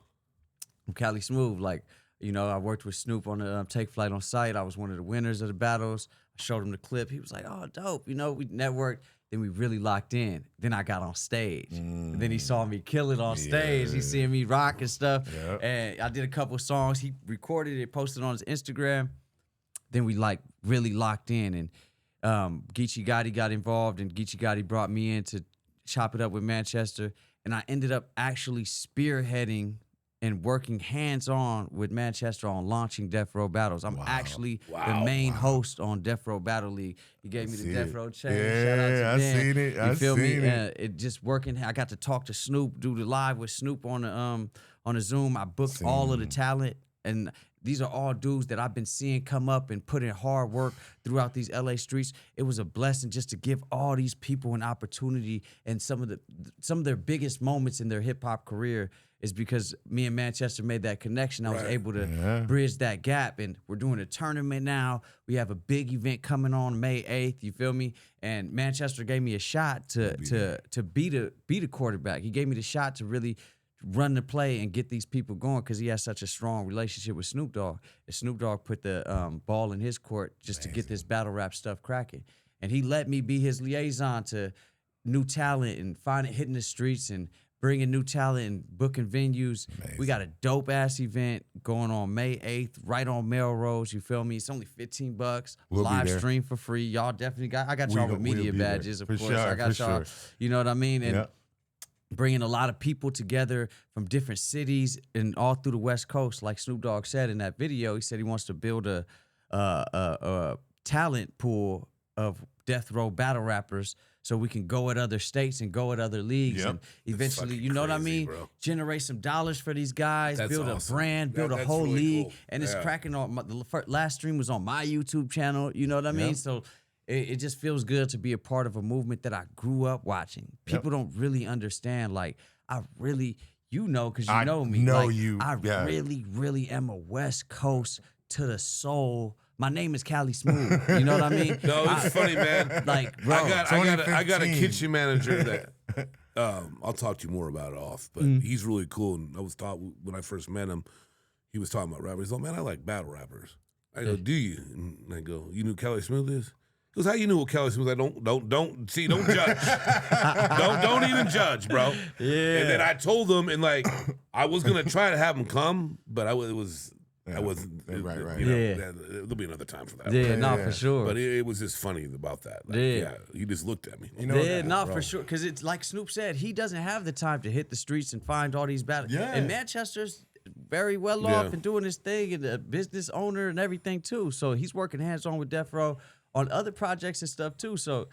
I'm Cali Smoov, like, I worked with Snoop on the Take Flight on site. I was one of the winners of the battles. I showed him the clip. He was like, oh, dope. We networked. Then we really locked in. Then I got on stage. And then he saw me kill it on stage. He seeing me rock and stuff. Yep. And I did a couple songs. He recorded it, posted it on his Instagram. Then we like really locked in. And Geechee Gotti got involved, and Geechee Gotti brought me in to chop it up with Manchester. And I ended up actually spearheading and working hands-on with Manchester on launching Death Row Battles. I'm actually the main host on Death Row Battle League. He gave me the Death Row chain. Shout out to I Dan. seen it. You feel me? seen it. It just working. I got to talk to Snoop, do the live with Snoop on the Zoom. I booked all of the talent, and these are all dudes that I've been seeing come up and put in hard work throughout these LA streets. It was a blessing just to give all these people an opportunity, and some of their biggest moments in their hip hop career is because me and Manchester made that connection. I was able to bridge that gap, and we're doing a tournament now. We have a big event coming on May 8th. You feel me? And Manchester gave me a shot to be the quarterback. He gave me the shot to really run the play and get these people going because he has such a strong relationship with Snoop Dogg. And Snoop Dogg put the ball in his court just to get this battle rap stuff cracking. And he let me be his liaison to new talent and hitting the streets and bringing new talent and booking venues. Amazing. We got a dope ass event going on May 8th, right on Melrose. You feel me? It's only $15. We'll live stream for free. Y'all definitely I got y'all with media badges, of course. Sure, I got y'all. You know what I mean? And bringing a lot of people together from different cities and all through the West Coast. Like Snoop Dogg said in that video, he said he wants to build a talent pool of death row battle rappers so we can go at other states and go at other leagues and eventually, you know what I mean? Bro. Generate some dollars for these guys, build a brand, build a whole really league. Cool. And it's cracking on. The last stream was on my YouTube channel, you know what I mean? So it just feels good to be a part of a movement that I grew up watching. People don't really understand, like, I really, because you know me. Know like, you. I really, really am a West Coast to the soul. My name is Cali Smoov. You know what I mean? No, it's funny, man. Like, bro, I got a kitchen manager that I'll talk to you more about it off, but he's really cool. And I was taught when I first met him, he was talking about rappers. He's like, man, I like battle rappers. I go, do you? And I go, you knew Cali Smoov is? He goes, how you knew what Cali Smoov is? I don't judge. don't even judge, bro. Yeah. And then I told him, and like, I was gonna try to have him come, but I wasn't. Right. You know, there'll be another time for that. Yeah, for sure. But it was just funny about that. Like, he just looked at me. You know, for sure. Because it's like Snoop said, he doesn't have the time to hit the streets and find all these battles. Yeah. And Manchester's very well off and doing his thing, and a business owner and everything too. So he's working hands on with Death Row on other projects and stuff too. So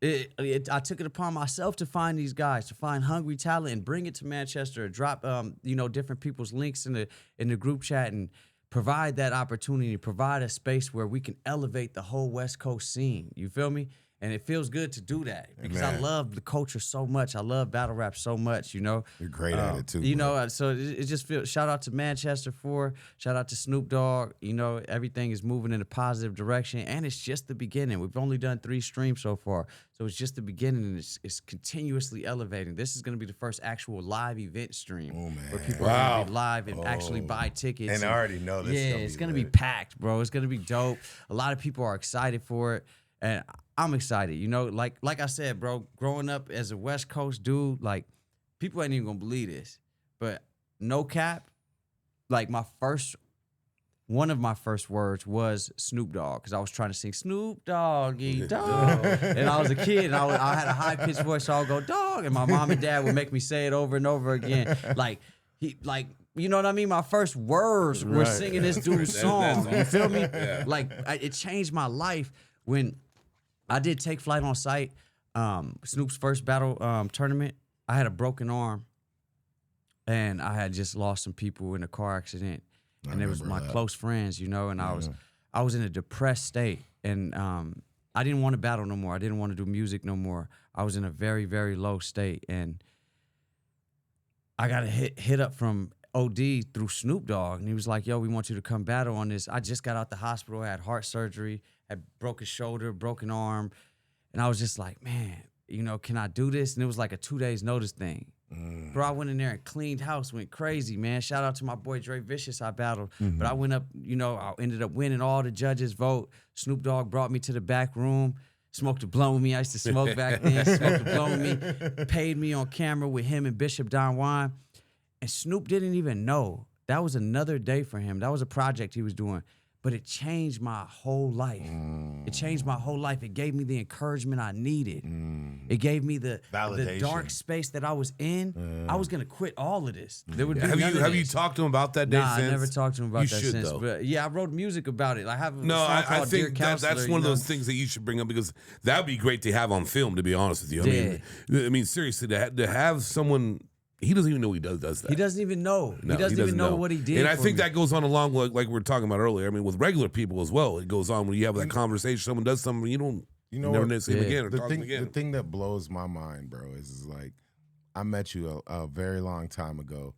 I took it upon myself to find these guys, to find hungry talent and bring it to Manchester, drop different people's links in the group chat and provide that opportunity, provide a space where we can elevate the whole West Coast scene. You feel me? And it feels good to do that because I Man. love the culture so much. I love battle rap so much, you know. You're great at it too. You bro. know, so it just feels. Shout out to Manchester shout out to Snoop Dogg. You know, everything is moving in a positive direction, and it's just the beginning. We've only done 3 streams so far, so it's just the beginning, and it's continuously elevating. This is going to be the first actual live event stream where people are going to be live and actually buy tickets. And I already know this. Yeah, it's going to be packed, bro. It's going to be dope. A lot of people are excited for it, and I'm excited. You know, like I said, bro, growing up as a West Coast dude, like, people ain't even gonna believe this, but no cap, like one of my first words was Snoop Dogg, because I was trying to sing Snoop Doggy Dog, and I was a kid, and I had a high pitched voice, so I would go dog, and my mom and dad would make me say it over and over again, you know what I mean? My first words were singing this dude's song. You feel me? Yeah. Like, it changed my life when I did Take Flight on Sight, Snoop's first battle tournament. I had a broken arm, and I had just lost some people in a car accident, and it was my close friends, you know. And I was in a depressed state, and I didn't want to battle no more. I didn't want to do music no more. I was in a very, very low state, and I got a hit up from OD through Snoop Dogg, and he was like, "Yo, we want you to come battle on this." I just got out the hospital, I had heart surgery, had broken shoulder, broken arm, and I was just like, man, you know, can I do this? And it was like a 2 days notice thing. Bro, I went in there and cleaned house, went crazy, man. Shout out to my boy Dre Vicious, I battled. But I went up, you know, I ended up winning all the judges' vote. Snoop Dogg brought me to the back room, smoked a blunt with me. I used to smoke back then, smoked a blunt with me, paid me on camera with him and Bishop Don Juan. And Snoop didn't even know. That was another day for him. That was a project he was doing. But it changed my whole life. It changed my whole life. It gave me the encouragement I needed. It gave me the dark space that I was in. I was gonna quit all of this. There would be Have you talked to him about that day Nah, since? I never talked to him about You that should, since. though. But yeah, I wrote music about it. I have a No, song I called Dear think Counselor, that's you one of know? those things that you should bring up, because that would be great to have on film, to be honest with you. I mean, seriously, to have someone. He doesn't even know he does that. He doesn't even know. No, he doesn't even know what he did. And I for think me. that goes on along like we were talking about earlier. I mean, with regular people as well, it goes on when you have that conversation. Someone does something, you never see him again or talk to him again. The thing that blows my mind, bro, is like, I met you a very long time ago,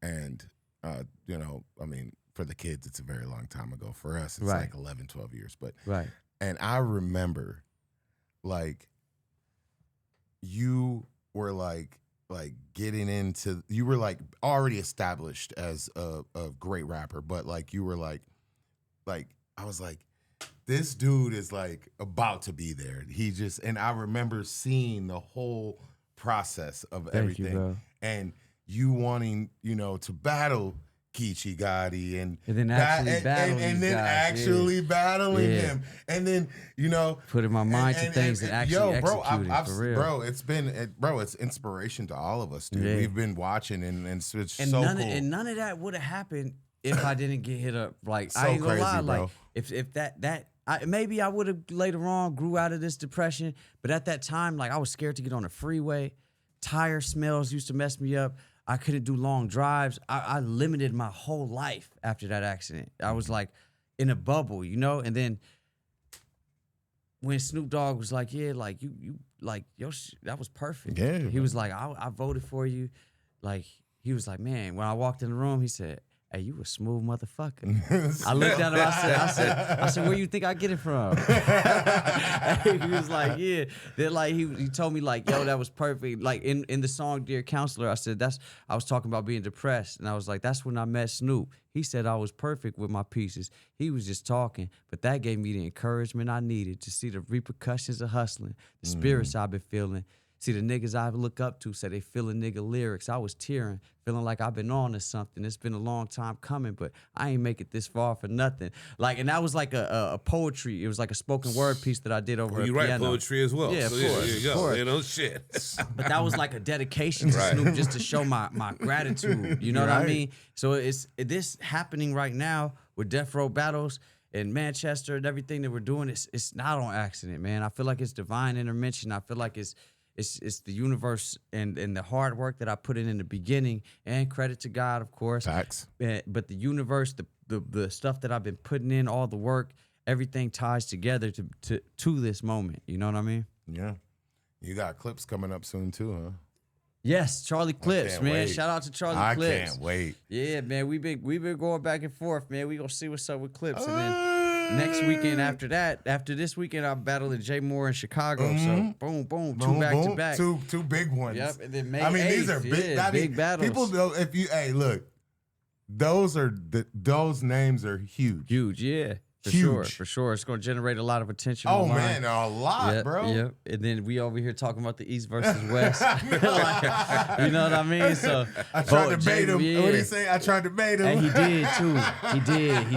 and you know, I mean, for the kids, it's a very long time ago. For us, it's like 11, 12 years. But and I remember, like, you were like getting into, you were like already established as a great rapper, but like you were like I was like, this dude is like about to be there. He just, and I remember seeing the whole process of everything, you, bro. and you wanting, you know, to battle Geechee Gotti and then actually battling and then guys, actually battling him, and then, you know, putting my mind to things and actually executing, I've, for real. bro, it's inspiration to all of us, dude. Yeah. We've been watching, and it's so none cool. And none of that would have happened if I didn't get hit up. Like, So I ain't gonna crazy, lie, bro. like if maybe I would have later on grew out of this depression, but at that time, like, I was scared to get on the freeway. Tire smells used to mess me up. I couldn't do long drives. I limited my whole life after that accident. I was like in a bubble, you know? And then when Snoop Dogg was like, yeah, like you like, that was perfect. Yeah. He was like, I voted for you. Like, he was like, man, when I walked in the room, he said, hey, you a smooth motherfucker. I looked at him, I said, where you think I get it from? He was like, yeah. Then like he told me like, yo, that was perfect. Like in the song Dear Counselor, I said I was talking about being depressed, and I was like, that's when I met Snoop. He said I was perfect with my pieces. He was just talking, but that gave me the encouragement I needed to see the repercussions of hustling, the spirits I've been feeling. See, the niggas I look up to say they feeling nigga lyrics. I was tearing, feeling like I've been on to something. It's been a long time coming, but I ain't make it this far for nothing. Like, and that was like a poetry. It was like a spoken word piece that I did over a you piano. write poetry as well. Yeah, so of course. There you go. Of course. You know, shit. But that was like a dedication to Snoop, just to show my gratitude. You know what I mean? So it's this happening right now with Death Row Battles in Manchester and everything that we're doing. It's not on accident, man. I feel like it's divine intervention. I feel like it's the universe and the hard work that I put in the beginning, and credit to God, of course. Facts. But the universe, the stuff that I've been putting in, all the work, everything ties together to this moment. You know what I mean? Yeah. You got clips coming up soon too, huh? Yes, Charlie Clips, can't man. wait. Shout out to Charlie I Clips. can't wait. Yeah, man. We've been going back and forth, man. We gonna see what's up with Clips, and then next weekend after this weekend, I'm battling Jay Moore in Chicago. So boom, two back to back, two big ones. Yep, and then May these 8th, are big, yeah, big battles. People know look, those names are huge. Huge, yeah. For sure. It's going to generate a lot of attention. Oh, online. man, a lot, bro. Yep. And then we over here talking about the East versus West. Like, you know what I mean? So I tried to bait him. Yeah. What did he say? I tried to bait him. And he did, too. He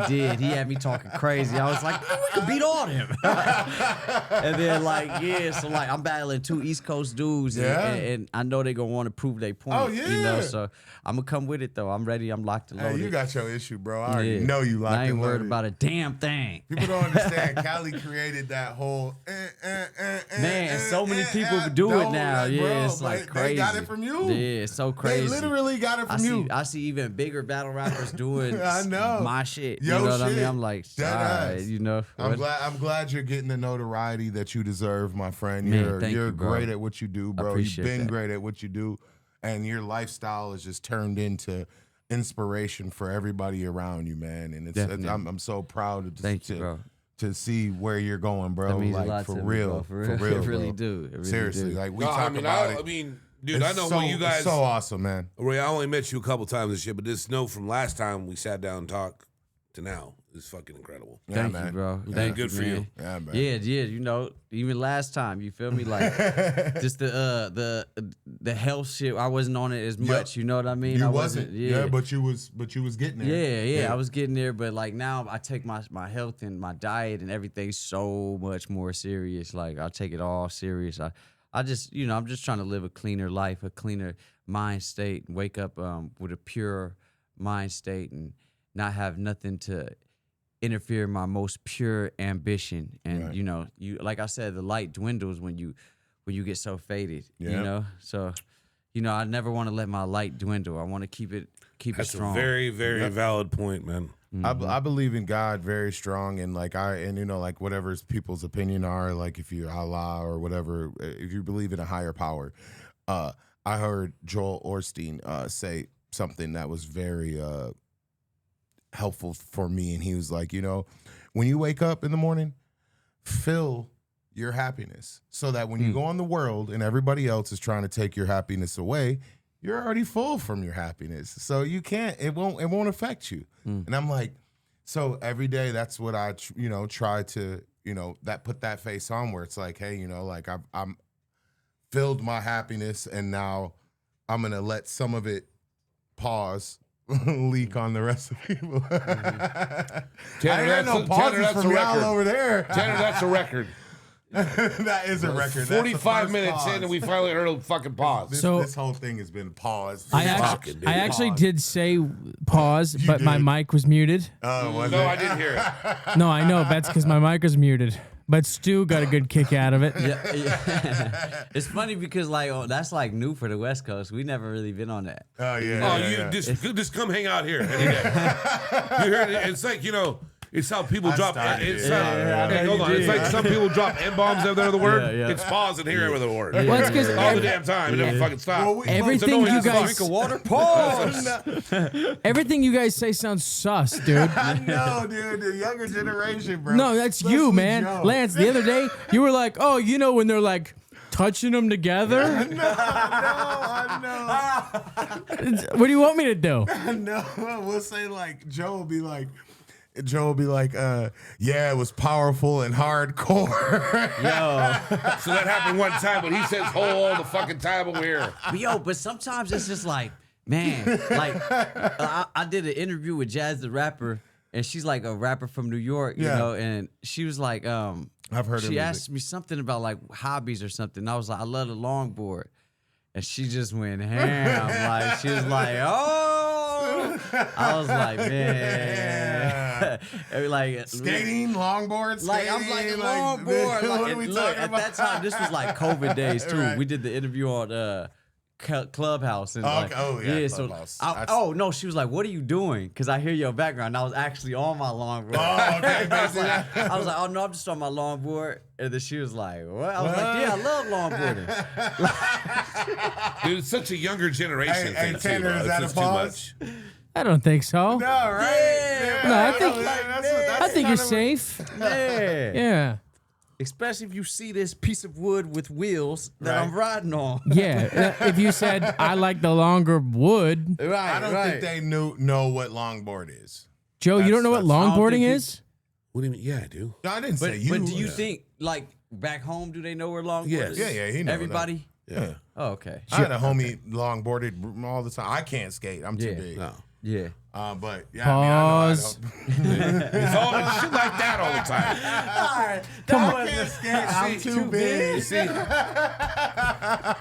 did. He had me talking crazy. I was like, man, we could beat all them. And then, so, I'm battling two East Coast dudes. And I know they're going to want to prove their point. Oh, yeah. You know, so I'm going to come with it, though. I'm ready. I'm locked and loaded. Hey, you got your issue, bro. I already know you locked and loaded. I ain't worried about a damn thing. People don't understand. Cali created that whole man. So many people do it now. Yeah, it's like crazy. They got it from you. Yeah, it's so crazy. They literally got it from you. I see even bigger battle rappers doing I know. my shit. Yo, you know what shit. I mean? I'm like, Dead ass. you know. I'm glad you're getting the notoriety that you deserve, my friend. Man, You're bro. great at what you do, bro. You've been great at what you do, and your lifestyle has just turned into inspiration for everybody around you, man. And I'm so proud to see where you're going, bro. That means a like lot for to real, me, bro. for real, It really bro. do. It really Seriously, do. like we talk about it. I mean, dude, It's I know so, when you guys it's so awesome, man. Ray, I only met you a couple times this year, but just know from last time we sat down and talked to now is fucking incredible. Thank you, bro. Thank good you, for man. you. Yeah, man. Yeah, you know, even last time, you feel me? Like just the health shit, I wasn't on it as much. You know what I mean? You I wasn't. Yeah, but you was getting there. Yeah, I was getting there, but like now I take my health and my diet and everything so much more serious. Like I take it all serious. I just, you know, I'm just trying to live a cleaner life, a cleaner mind state, and wake up with a pure mind state and not have nothing to interfere in my most pure ambition. And you know, you like I said, the light dwindles when you get so faded. You know, so you know, I never want to let my light dwindle. I want to keep it That's strong. a very, very valid point, man. I believe in God very strong, and you know, like whatever people's opinion are, like if you're Allah or whatever, if you believe in a higher power. I heard Joel Osteen say something that was very helpful for me, and he was like, you know, when you wake up in the morning, fill your happiness so that when you go on the world and everybody else is trying to take your happiness away, you're already full from your happiness. So you can't, it won't affect you. And I'm like, so every day that's what I, try to, put that face on where it's like, hey, you know, like I'm filled my happiness and now I'm going to let some of it pause, leak on the rest of people. Tanner, I ain't no pauses from y'all over there. Tanner, that's a record. That is a record. 45 minutes in and we finally heard a fucking pause. This whole thing has been paused. I actually did say pause, but my mic was muted. Oh, was no, it? I didn't hear it. No, I know. That's because my mic was muted. But Stu got a good kick out of it. Yeah. It's funny because that's like new for the West Coast. We never really been on that. Oh yeah. Just come hang out here. You heard it? It's like, you know, it's how people drop. Hold on. It's like some people drop N-bombs every other word. Yeah. It's pause and hear every other word. Well, it's 'cause all the damn time. It never fucking stop. Everything you guys drink of water. Pause. Everything you guys say sounds sus, dude. I know, dude. The younger generation, bro. No, that's you, man. Joe. Lance, the other day you were like, "Oh, you know when they're like touching them together." I know. What do you want me to do? No, we'll say like Joe will be like, yeah, it was powerful and hardcore. Yo. So that happened one time, but he says whole all the fucking time over here. Yo, but sometimes it's just like, man, like I did an interview with Jazz the rapper, and she's like a rapper from New York, you know, and she was like, I've heard her she music. asked me something about like hobbies or something. And I was like, I love the longboard. And she just went ham. Like, she was like, oh. I was like, man. Like Skating, longboard, like I'm like a longboard. What Like, are we look, talking at about? that time, this was like COVID days too. Right. We did the interview on Clubhouse. And Clubhouse. So no, she was like, "What are you doing?" Because I hear your background. I was actually on my longboard. Oh, okay. I was like, "Oh no, I'm just on my longboard." And then she was like, "What?" I was like, "Yeah, I love longboarding." Dude, it's such a younger generation thing, Tanner, too, is bro. that It's a just too pause? much. I don't think so. No, right? No, I think you're kind of safe. Yeah. Yeah. Especially if you see this piece of wood with wheels that Right. I'm riding on. Yeah. If you said I like the longer wood, Right. I don't think they know what longboard is. Joe, you don't know what I don't longboarding think is? What do you mean? Yeah, I do. No, I didn't say But, you. but do you think, like, back home, do they know where longboard Yes. is? Yeah, he knows Everybody? Yeah. Oh, okay. I had a homie longboarded all the time. I can't skate. I'm too Yeah. big. No. Yeah. But yeah, Pause. I mean, It's all shit like that all the time. All right. Come I can't skate. I'm too big. You see?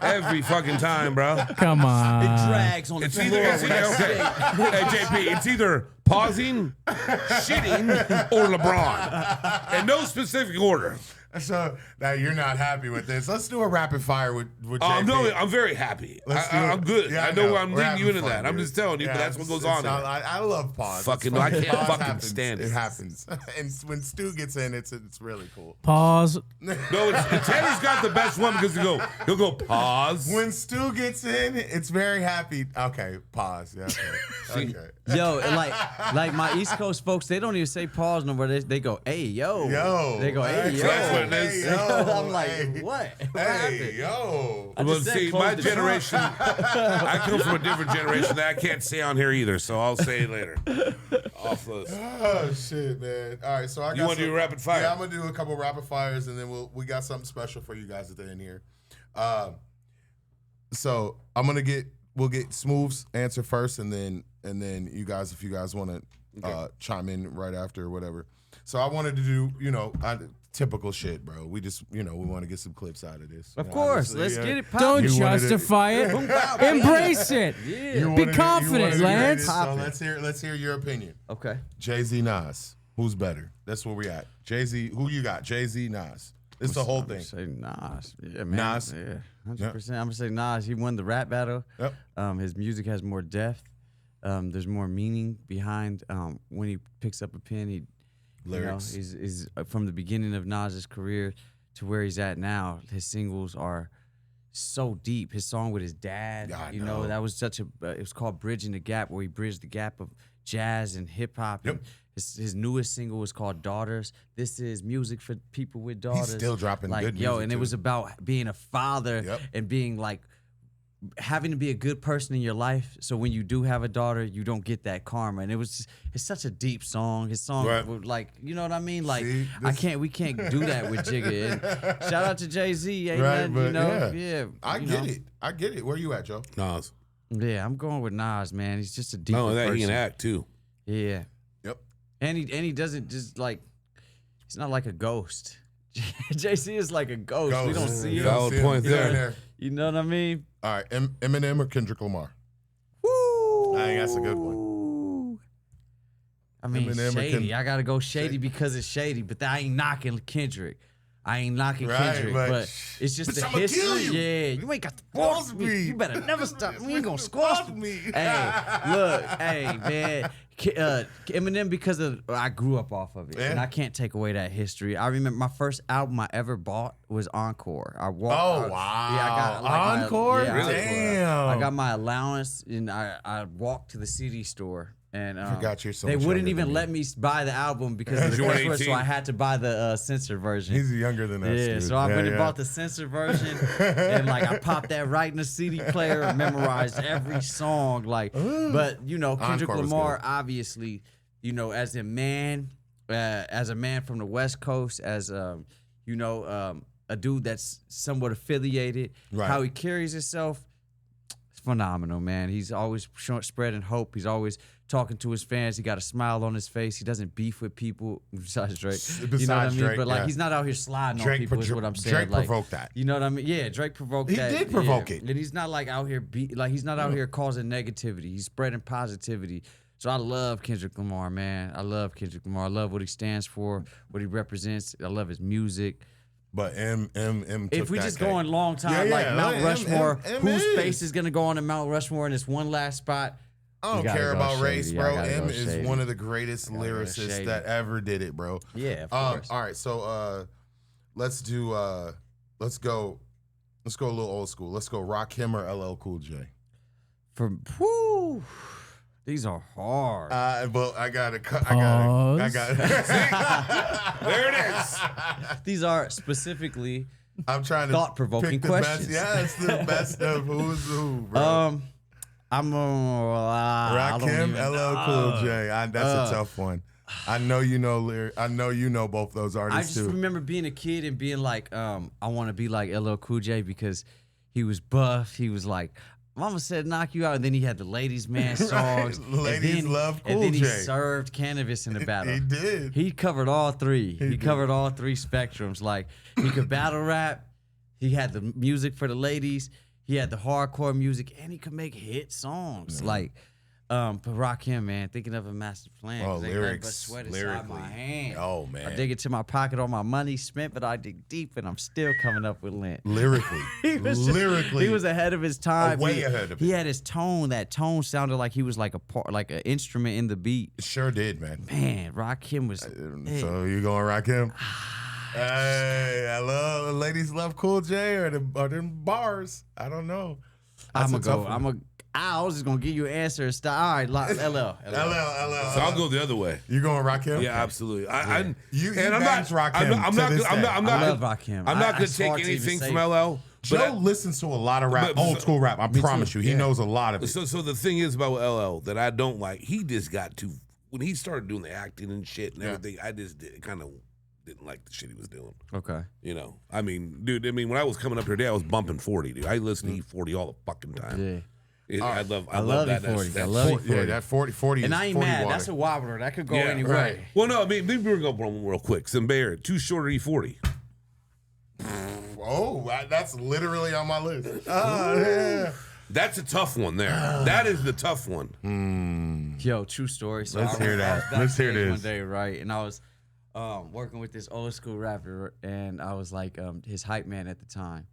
Every fucking time, bro. Come on. It drags on the It's floor. either, when I okay. Hey, JP, it's either pausing, shitting, or LeBron. In no specific order. So now you're not happy with this. Let's do a rapid fire with JP. No, I'm very happy. I'm good. Yeah, I know I'm We're leading you having into fun, that. I'm dude. just telling you, but that's what goes on. I love pause. Fucking, It's fun. I can't Pause fucking happens. stand it. It happens. And when Stu gets in, it's really cool. Pause. No, Tanner's got the best one because he'll go pause. When Stu gets in, it's very happy. Okay, pause. Yeah, okay. Okay. Yo, like my East Coast folks, they don't even say pause no more. They go, "Hey, yo." Yo. They go, "Hey, yo." That's what it is. Hey, yo. I'm like, Hey. what? What Hey, happened? yo. I Well, just said see, close my the trunk. generation, I come from a different generation that I can't say on here either, so I'll say it later. Off those. Oh shit, man! All right, so I got. You want to do rapid fire? Yeah, I'm gonna do a couple rapid fires, and then we got something special for you guys at the end here. So we'll get Smoov's answer first, and then you guys, if you guys want to chime in right after or whatever. So I wanted to do typical shit, bro. We just we want to get some clips out of this. Of course, let's get it popping. Don't You wanted justify it. Embrace it. Be confident, Lance. So let's hear your opinion. Okay. Jay-Z, Nas, who's better? That's where we at. Jay-Z, who you got? Jay-Z, Nas. It's the whole thing. Say Nas. Yeah, man. Nas. Yeah, 100%. I'm gonna say Nas. He won the rap battle. Yep. His music has more depth. There's more meaning behind when he picks up a pen. Lyrics. He's from the beginning of Nas's career to where he's at now. His singles are so deep. His song with his dad, Yeah, I know, know. that was such a. It was called "Bridging the Gap," where he bridged the gap of jazz and hip hop. Yep. His newest single was called "Daughters." This is music for people with daughters. still dropping like, good yo, music, and it too. was about being a father Yep. and being like having to be a good person in your life. So when you do have a daughter, you don't get that karma. And it's such a deep song. His song, Right. would, like, you know what I mean? Like, See, we can't do that with Jigga. And shout out to Jay-Z, ain't Right, nothing, but you know? Yeah. I you get know. it. I get it. Where you at, Joe? Nas. Yeah, I'm going with Nas, man. He's just a deep Not only that, person. he can act too. Yeah. Yep. And he doesn't just like, he's not like a ghost. JC is like a ghost. We don't see him. Valid point He's right there. You know what I mean? All right, Eminem or Kendrick Lamar? Woo! I think that's a good one. I mean, Eminem or shady. I gotta go shady because it's shady, but I ain't knocking Kendrick. I ain't knocking Right, Kendrick, but- but it's just Bitch, the I'ma history. kill you. Yeah, you ain't got the balls. You better never stop. We ain't gonna squash me. Hey, look, hey, man. Eminem, because of I grew up off of it, Yeah. and I can't take away that history. I remember my first album I ever bought was Encore. I walked. Oh, Yeah, wow. I got like, Encore? Encore. Damn. I got my allowance, and I walked to the CD store. And Forgot you're so they much wouldn't younger even than let me buy the album because of the You weren't curse word, so 18. I had to buy the censored version. He's younger than us. Yeah, dude. so I went and bought the censored version, and like I popped that right in the CD player, and memorized every song. Like, but you know, Kendrick Encore was Lamar, good. obviously, you know, as a man from the West Coast, as a dude that's somewhat affiliated, Right. how he carries himself. Phenomenal, man. He's always spreading hope. He's always talking to his fans. He got a smile on his face. He doesn't beef with people besides Drake. You know what I Besides mean? Drake, But like yeah. he's not out here sliding Drake on people. Is what I'm saying. Drake like, provoked that. You know what I mean? Yeah, Drake provoked He that. did provoke it. And he's not like out here he's not out here causing negativity. He's spreading positivity. So I love Kendrick Lamar, man. I love Kendrick Lamar. I love what he stands for, what he represents. I love his music. But M took If we that just cake. going long time, Yeah, like yeah, Mount M Rushmore, whose is. face is gonna go on the Mount Rushmore in this one last spot? I don't You gotta care go about Shady. race, I bro. gotta M go is Shady. one of the greatest Gotta go lyricists Shady. that ever did it, bro. Yeah, of course. All right, so let's go a little old school. Let's go Rakim or LL Cool J. These are hard. But I got it. Pause. There it is. These are specifically I'm trying to thought-provoking pick the questions. Best, yeah, it's the best of who's who, bro. I'm Rakim, LL Cool J. That's a tough one. I know you know both those I artists just too. remember being a kid and being like, I want to be like LL Cool J because he was buff. He was like, Mama said knock you out. And then he had the Ladies Man songs. Ladies love Cool And then he J. served cannabis in the battle. He did. He covered all three. He covered all three spectrums. Like, he could battle rap. He had the music for the ladies. He had the hardcore music. And he could make hit songs. Like, but Rakim, man, thinking of a master plan. Oh, 'cause ain't nothing but lyrics, sweat inside lyrically. my hand. Oh, man. I dig into my pocket, all my money spent, but I dig deep and I'm still coming up with lint. Lyrically. He was ahead of his time. Way ahead of He it. had his tone. That tone sounded like he was like like an instrument in the beat. It sure did, man. Man, Rakim was. So you going Rakim? Hey, ladies love Cool J or them bars. I don't know. I'm gonna go. I was just gonna give you an answer. All right, LL. LL. So I'll go the other way. You going Rakim? Yeah, absolutely. You and I'm not Rakim. I'm not I love Rakim. I'm not gonna it's take hard to even anything say. from LL. Joe listens to a lot of rap, old school rap. I promise you, he knows a lot of it. So the thing is about LL that I don't like. He just got too when he started doing the acting and shit and everything. I just kind of didn't like the shit he was doing. Okay. You know, I mean, dude. I mean, when I was coming up here today, I was bumping 40, dude. I listened to E40 all the fucking time. Yeah. I love that. E40. I love E40. Yeah, that 40 And is I ain't 40 mad. water. That's a wobbler. That could go Yeah, any way. right. Well, no, I mean, maybe we're going to one real quick. Simbair, too short or E40? Oh, that's literally on my list. Yeah. That's a tough one there. That is the tough one. Yo, true story. So Let's I hear was that. Let's hear backstage this. One day, right? And I was working with this old school rapper, and I was like his hype man at the time,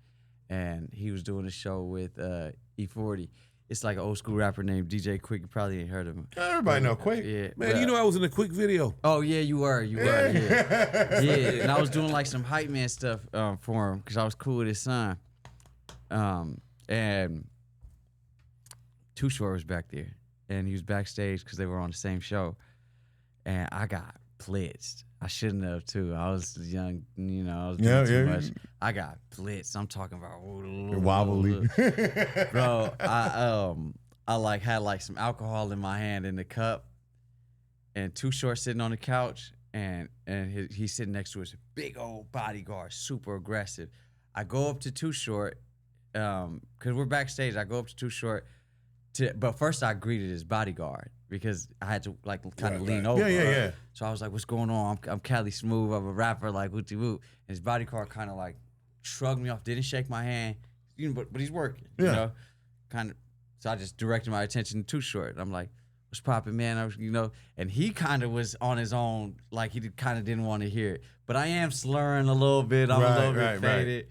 and he was doing a show with E40. It's like an old school rapper named DJ Quick. You probably ain't heard of him. Everybody know Quick. Yeah, Man, you know I was in a quick video. Oh yeah, you were. Yeah. Yeah. And I was doing like some hype man stuff for him because I was cool with his son. And Too Short was back there, and he was backstage because they were on the same show, and I got blitzed. I shouldn't have too. I was young, you know. I was doing too much. I got blitzed. I'm talking about Wobbly. bro. I like had like some alcohol in my hand in the cup, and Too Short sitting on the couch, and he's sitting next to his big old bodyguard, super aggressive. I go up to Too Short, because we're backstage. I go up to Too Short, but first I greeted his bodyguard because I had to like kind of lean over. Yeah. So I was like, "What's going on? I'm Cali Smoov. I'm a rapper. Like, whoop de whoop." And his bodyguard kind of like shrugged me off, didn't shake my hand, but he's working. You know, kind of. So I just directed my attention to Too Short. I'm like, "What's poppin', man?" And he kind of was on his own, like he kind of didn't want to hear it. But I am slurring a little bit. I'm a little bit faded.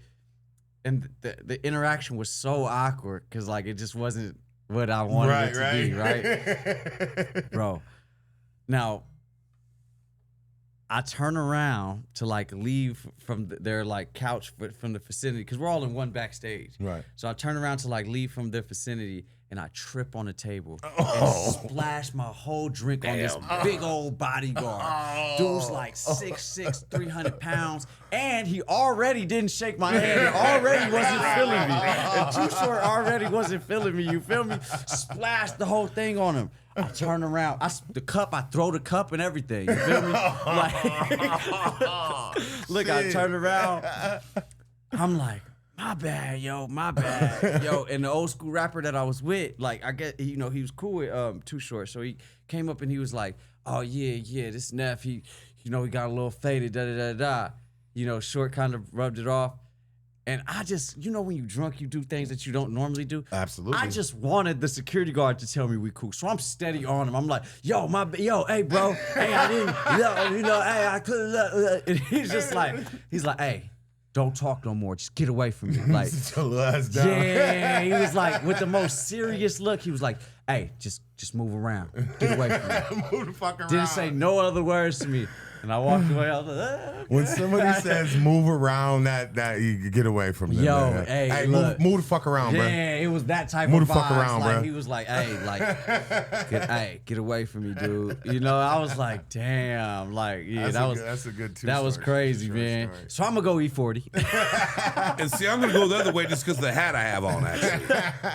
And the interaction was so awkward because like it just wasn't what I wanted it to be, right? Bro. Now, I turn around to like leave from their like couch from the vicinity because we're all in one backstage. Right. So I turn around to like leave from their vicinity and I trip on the table and splash my whole drink on this big old bodyguard. Dude's like 6'6", 300 pounds, and he already didn't shake my hand. He already wasn't feeling me. And Too Short already wasn't feeling me. You feel me? Splashed the whole thing on him. I turn around. I throw the cup and everything. You feel me? Like, look, I turn around. I'm like, my bad, yo. And the old school rapper that I was with, like, I get, he was cool with Too Short. So he came up and he was like, oh, yeah, this Neff, he got a little faded, da-da-da-da. Short kind of rubbed it off. And I just, when you drunk, you do things that you don't normally do. Absolutely. I just wanted the security guard to tell me we cool. So I'm steady on him. I'm like, hey, bro. Hey, I didn't, hey, I couldn't. And he's like, hey, don't talk no more. Just get away from me. Like, Sit your little ass down. yeah, he was like, with the most serious look, he was like, hey, just move around. Get away from me. Move the fuck around. Didn't say no other words to me. And I walked away. I was like, okay. When somebody says move around, that you get away from them. Yo, man. hey, move the fuck around, bro. Yeah, it was that type Move of the fuck vibes. around, like, bro. He was like, hey, get away from me, dude. You know, I was like, damn, like, yeah, That's a good that was crazy, man. So I'm gonna go E40. And see, I'm gonna go the other way just because the hat I have on, actually.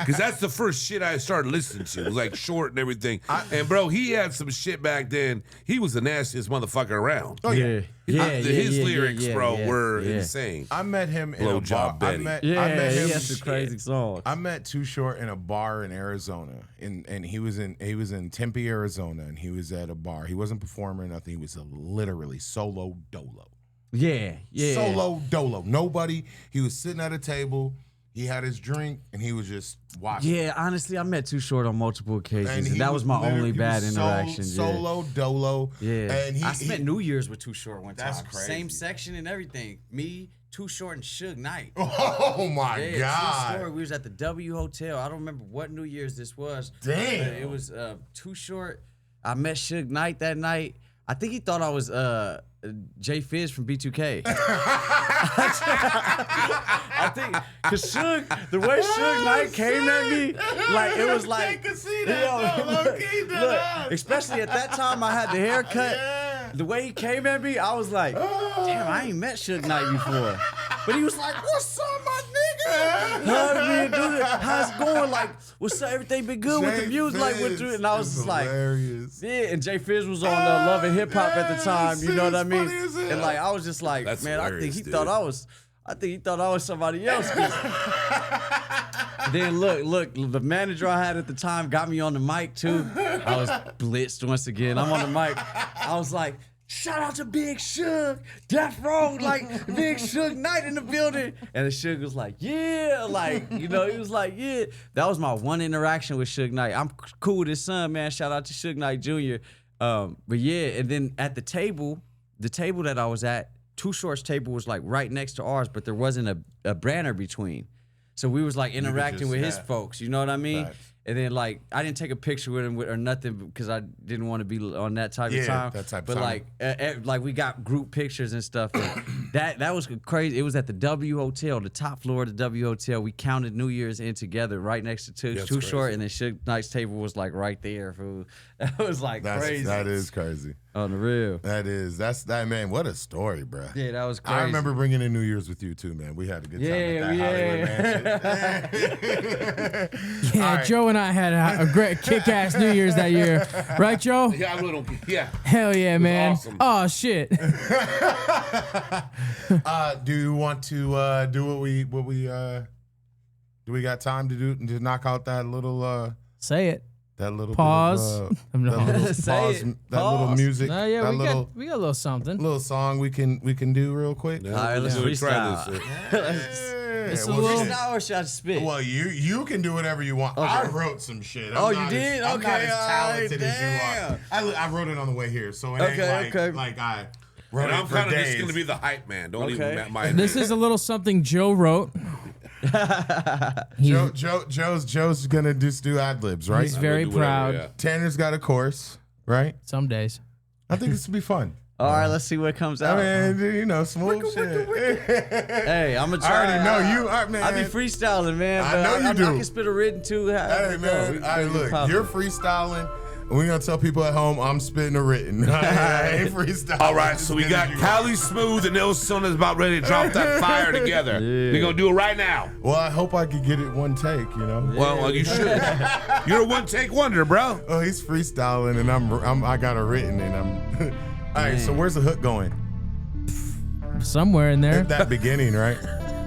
Because that's the first shit I started listening to. It was like short and everything. And bro, he had some shit back then. He was the nastiest motherfucker around. Oh yeah. His lyrics, bro, were insane. I met him in Blow a bar. Job Betty. I met he him. had some crazy songs. I met Too Short in a bar in Arizona, and he was in Tempe, Arizona, and he was at a bar. He wasn't performing or nothing. He was literally solo dolo. Yeah. Solo dolo. Nobody. He was sitting at a table. He had his drink, and he was just watching. Yeah, honestly, I met Too Short on multiple occasions, and that was my only bad interaction. Solo dolo. Yeah. And I spent New Year's with Too Short one time. That's crazy. Same section and everything. Me, Too Short, and Suge Knight. Oh my Yeah, God. true story. We was at the W Hotel. I don't remember what New Year's this was. Damn. But it was Too Short. I met Suge Knight that night. I think he thought I was Jay Fizz from B2K. I think, because Suge, the way Suge Knight came at me, like, it was like, look, especially at that time I had the haircut. The way he came at me, I was like, damn, I ain't met Suge Knight before. But he was like, what's up, my nigga? Hug me and do this. How's it going? Like, what's up? Everything been good with the music? Like, what you? And I was just like, yeah. And Jay Fizz was on Love and Hip Hop at the time. You know what I mean? And like, I was just like, That's man, I think he thought I was somebody else. Then look, the manager I had at the time got me on the mic too. I was blitzed once again. I'm on the mic. I was like, shout out to Big Suge, Death Row, like Big Suge Knight in the building. And the Suge was like, yeah, like, you know, he was like, yeah. That was my one interaction with Suge Knight. I'm cool with his son, man. Shout out to Suge Knight Jr. But yeah, and then at the table that I was at, Too Short's table was like right next to ours, but there wasn't a banner between. So we was like interacting with his folks, you know what I mean? Right. And then like I didn't take a picture with him or nothing because I didn't want to be on that type of time. That type but of time. like we got group pictures and stuff. And that was crazy. It was at the W Hotel, the top floor of the W Hotel. We counted New Year's in together right next to Too Short, and then Suge Knight's table was like right there. Fool. That was like crazy. That is crazy. On the real. That's that, man. What a story, bro. Yeah, that was crazy. I remember bringing in New Year's with you too, man. We had a good time at that Hollywood mansion. Yeah, right. Joe and I had a great kick-ass New Year's that year, right, Joe? Yeah, a little. Yeah. Hell yeah, man. Awesome. Oh shit. Do you want to do what we do we got time to do to knock out that little say it. That little pause. Bit of, that little music. No, yeah, that we got a little something. Little song we can do real quick. All right, let's freestyle. Freestyle or should I spit? Well, you can do whatever you want. Okay. I wrote some shit. You did? I'm not Okay, as talented as damn. you are. I wrote it on the way here, so it ain't like I wrote And it I'm for kind of days. just gonna be the hype man. Don't even mind. This is a little something Joe wrote. Joe's gonna just do ad libs, right? He's very proud. Yeah. Tanner's got a course, right? Some days. I think this will be fun. All right, let's see what comes out. I mean, you know, smooth shit. Hey, I'm gonna try. I already know you are, man. I be freestyling, man. I know you do. I can spit a written too. Hey, man. Look, you're freestyling. We're going to tell people at home I'm spitting a written. I ain't freestyling. All right, so we got Cali Smoov and Il Son is about ready to drop that fire together. Yeah. We're going to do it right now. Well, I hope I could get it one take, you know? Well, you should. You're a one-take wonder, bro. Oh, he's freestyling, and I got it written, and I'm... All right, so where's the hook going? Somewhere in there. At that beginning, right? Oh,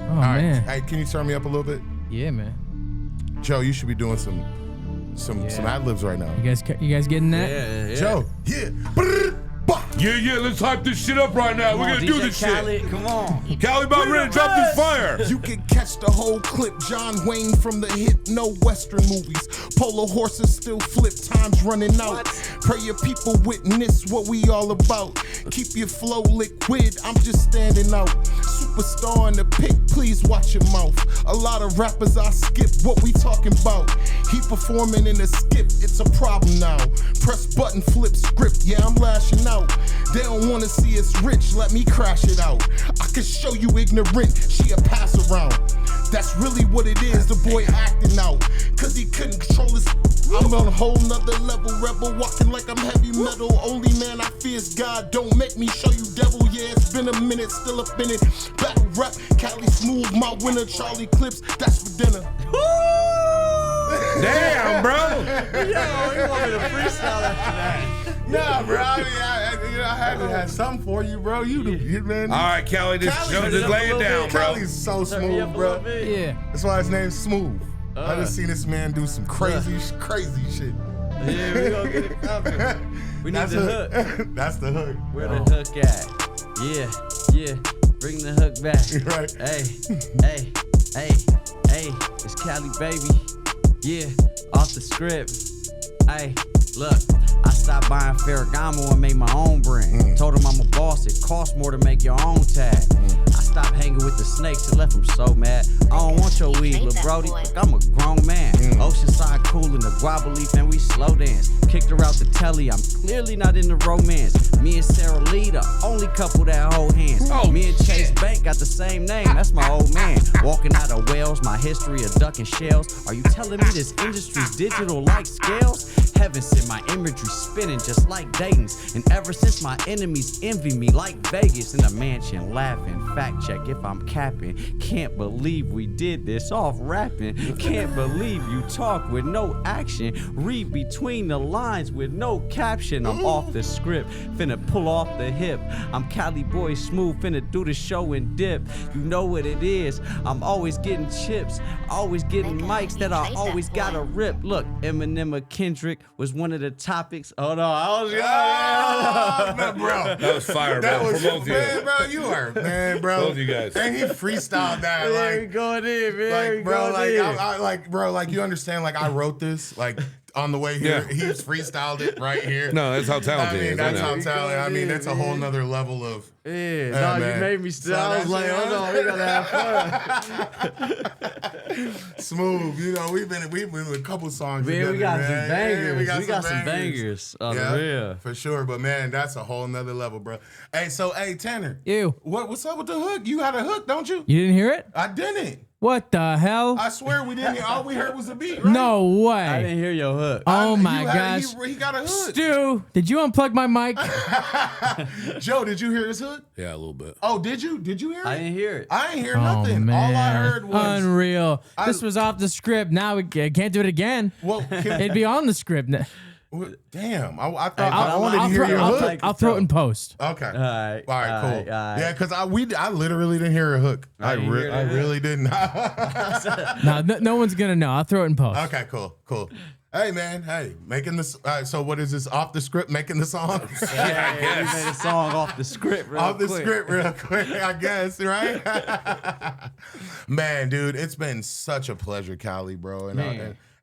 all right. man. Hey, can you turn me up a little bit? Yeah, man. Joe, you should be doing some ad-libs right now. You guys getting that? Yeah. Joe, Yeah, let's hype this shit up right now. We're going to do this Cali, shit. Come on. Cali about ready to drop this fire. You can catch the whole clip. John Wayne from the hit No Western movies. Polo horses still flip, time's running out. Pray your people witness what we all about. Keep your flow liquid, I'm just standing out. superstar in the pic, please watch your mouth. A lot of rappers I skip, what we talking about? He performing in a skip, it's a problem now. Press button, flip script, yeah, I'm lashing out. They don't wanna see us rich, let me crash it out. I can show you ignorant, she a pass around. That's really what it is, the boy acting out. Cause he couldn't control his. I'm on a whole nother level, rebel, walking like I'm heavy metal. Only man I fear is God, don't make me show you devil. Yeah, it's been a minute, still up in it. Battle rap, Cali Smoov, my winner, Charlie Clips, that's for dinner. Damn, bro. Yo, you want me to freestyle after that? Nah, bro. I mean, I had to have something for you, bro. You man. All right, Cali, just lay it down, bro. Cali's so smooth, bro. Yeah. That's why his name's Smooth. I just seen this man do some crazy shit. Yeah, we gonna get it poppin'. We need the hook. That's the hook. Where the hook at? Yeah. Bring the hook back. Right. Hey. It's Cali, baby. Yeah, off the script. Hey, look. I stopped buying Ferragamo and made my own brand. Told him I'm a boss, it costs more to make your own tag. I stopped hanging with the snakes and left them so mad. I don't want your weed, lil' Brody, look, I'm a grown man. Oceanside cool in the guava leaf and we slow dance. Kicked her out the telly, I'm clearly not into romance. Me and Sarah Lee, the only couple that hold hands. Me and Chase Bank got the same name, that's my old man. Walking out of Wales, my history of ducking shells. Are you telling me this industry's digital like scales? Heaven sent my imagery spinning just like Dayton's. And ever since my enemies envy me like Vegas in a mansion laughing. Fact check if I'm capping. Can't believe we did this off rapping. Can't believe you talk with no action. Read between the lines with no caption. I'm off the script, finna pull off the hip. I'm Cali Boy Smoov, finna do the show and dip. You know what it is, I'm always getting chips. Always getting mics that I always gotta rip. Look, Eminem or Kendrick was one of the topics. Oh no, I was bro. That was fire, That bro. was For both man, of you. bro. You are man, bro. Both you guys. And he freestyled that, Yeah, we like, going in, man. like, bro, like you understand, like I wrote this, like. On the way here, Yeah. he's freestyled it right here. No, that's how talented he is. That's I know. how talented. I mean, that's a whole nother level of. Yeah, Hey, no, man. you made me still. So I was like, that's- hold on, we gotta have fun. Smooth, you know, we've been with a couple songs. Man, we together, got some man. bangers. Yeah, We got some bangers on the real. for sure. But man, that's a whole nother level, bro. Hey, Tanner, You. what's up with the hook? You had a hook, don't you? You didn't hear it? I didn't. What the hell? I swear we didn't. All we heard was a beat, right? No way. I didn't hear your hook. Oh my You had- gosh. he got a hook. Stu, did you unplug my mic? Joe, did you hear his hook? Yeah, a little bit. Oh, did you? Did you hear it? I didn't hear it. I ain't hear Oh, nothing. man. All I heard was Unreal. This was off the script. Now we can't do it again. well. It'd be on the script. Damn, I thought Hey, I wanted to hear your hook. I'll throw it in post. Okay. All right, Cool. all right. Yeah, because I literally didn't hear a hook. I didn't hear the hook. really didn't. No one's gonna know. I'll throw it in post. Okay, cool. Hey, man. Hey, making this. So what is this? Off the script, making the song? Yeah, we made a song off the script real Off the quick. script, real quick. I guess, right? Man, dude, it's been such a pleasure, Cali, bro.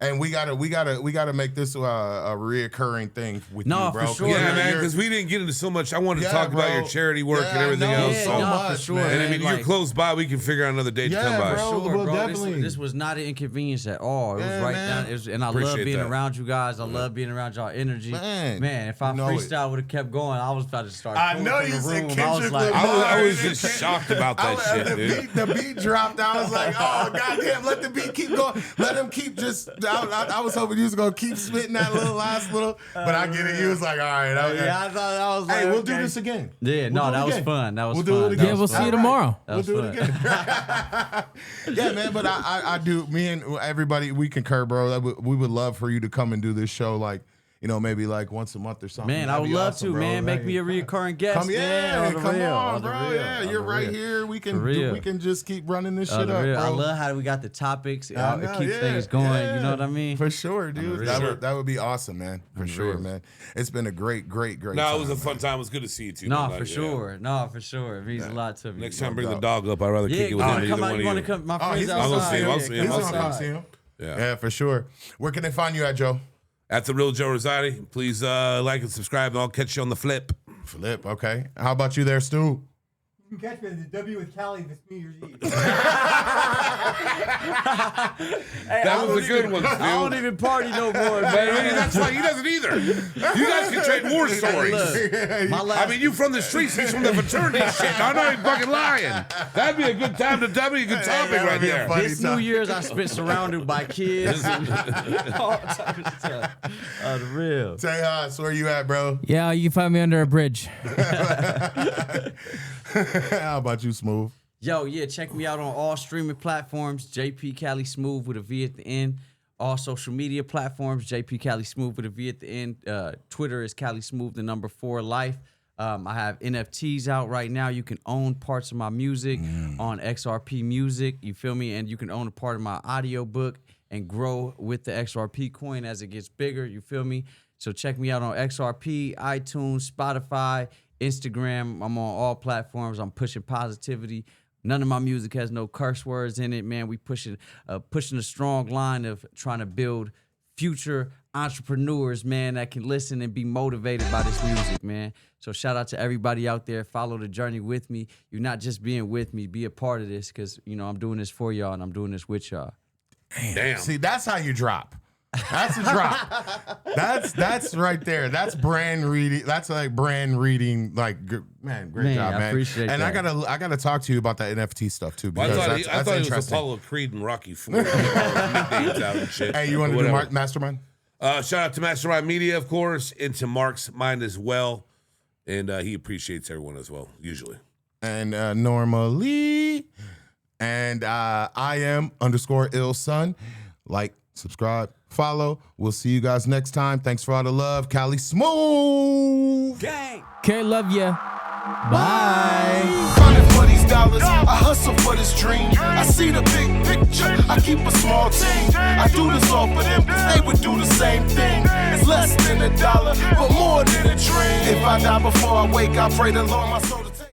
And we gotta make this a reoccurring thing with No, you, bro. for sure. Yeah, man, because we didn't get into so much. I wanted to talk about bro. your charity work Yeah, and everything I know. else. Yeah, So. no, for much, sure, man. And I mean, like- you're close by. We can figure out another day to Yeah, come by. bro. Sure, Well, bro. definitely. This was not an inconvenience at all. It was Yeah, right man. down. And I love Appreciate being that. around you guys. I love being around y'all energy. Man, if I you know it. freestyle would have kept going, I was about to start. I pulling know from you the said room. Kendrick I was like, Lamar. I was just shocked about that shit, dude. The beat dropped. I was like, oh, goddamn, let the beat keep going. Let him keep just, I was hoping you was going to keep spitting that last little, but I get it. You was like, all right. Okay. yeah, I thought I was like, Hey, we'll okay. do this again. Yeah, We'll no, do it that was again. fun. That was We'll fun. do it again. That Yeah, was we'll fun. see you tomorrow. That We'll was do it fun. again. Yeah, man, but I do, me and everybody, we concur, bro. We would love for you to come and do this show, like, you know, maybe like once a month or something. Man, I That'd would be love awesome, to, bro. man. Make me a recurring guest. Come, man, on the come real, on, the bro. real, Yeah, on you're the right real. here. We For can real. we can just keep running this On shit the up, real. bro. I love how we got the topics. I It know, keeps yeah, things going. yeah. You know what I mean? For sure, dude. real. That would be awesome, man. For sure, man. It's been a great No, time, it was a man. fun time. It was good to see you too. No, man. for Like, sure. No, for sure. It means a lot to me. Next time, No bring the doubt. dog up. I'd rather Yeah, kick it you with him. want to Either come out? one You want of to you. come? My Oh, friends he's outside. gonna see him. I'll Yeah, see him. He's come gonna come outside. see him. Yeah. Yeah, for sure. Where can they find you at, Joe? At the Real Joe Rosati. Please like and subscribe, and I'll catch you on the flip. Flip, okay. How about you there, Stu? You can catch me at the W with Cali this New Year's Eve. That was a good one, Stu. I don't even party no more, man. That's why he doesn't either. You guys can trade war stories. I mean, you from the streets, he's from the fraternity shit. I'm not even fucking lying. That'd be a good time to tell me a good topic right there. This New Year's, I spent surrounded by kids and all type of stuff. The real. Tejas, where you at, bro? Yeah, you can find me under a bridge. How about you, Smoov? Yo, yeah, check me out on all streaming platforms, JP Cali Smoov with a V at the end. All social media platforms, JP Cali Smoov with a V at the end. Twitter is Cali Smoov, the number 4 life. I have NFTs out right now. You can own parts of my music on XRP Music. You feel me? And you can own a part of my audiobook and grow with the XRP coin as it gets bigger. You feel me? So check me out on XRP, iTunes, Spotify, Instagram. I'm on all platforms. I'm pushing positivity. None of my music has no curse words in it, man. We pushing a strong line of trying to build future entrepreneurs, man, that can listen and be motivated by this music, man. So shout out to everybody out there. Follow the journey with me. You're not just being with me. Be a part of this because, you know, I'm doing this for y'all and I'm doing this with y'all. Damn. See, that's how you drop. That's a drop. That's right there. That's brand reading. That's like brand reading. Like, man, great job, man. I appreciate and that. I gotta talk to you about that NFT stuff too. Well, Because I thought he was interesting. Apollo Creed and Rocky IV. Nicknames out and shit. Hey, you want to do Mastermind? Shout out to Mastermind Media, of course, and to Mark's Mind as well. And he appreciates everyone as well, usually. And normally, and I am _illson. Like, subscribe, follow. We'll see you guys next time. Thanks for all the love. Cali Smoov. Gang. Okay, love ya. Bye. Running for these dollars, I hustle for this dream. I see the big picture, I keep a small team. I do this all for them, cause they would do the same thing. It's less than $1, but more than a dream. If I die before I wake, I pray the Lord my soul to take.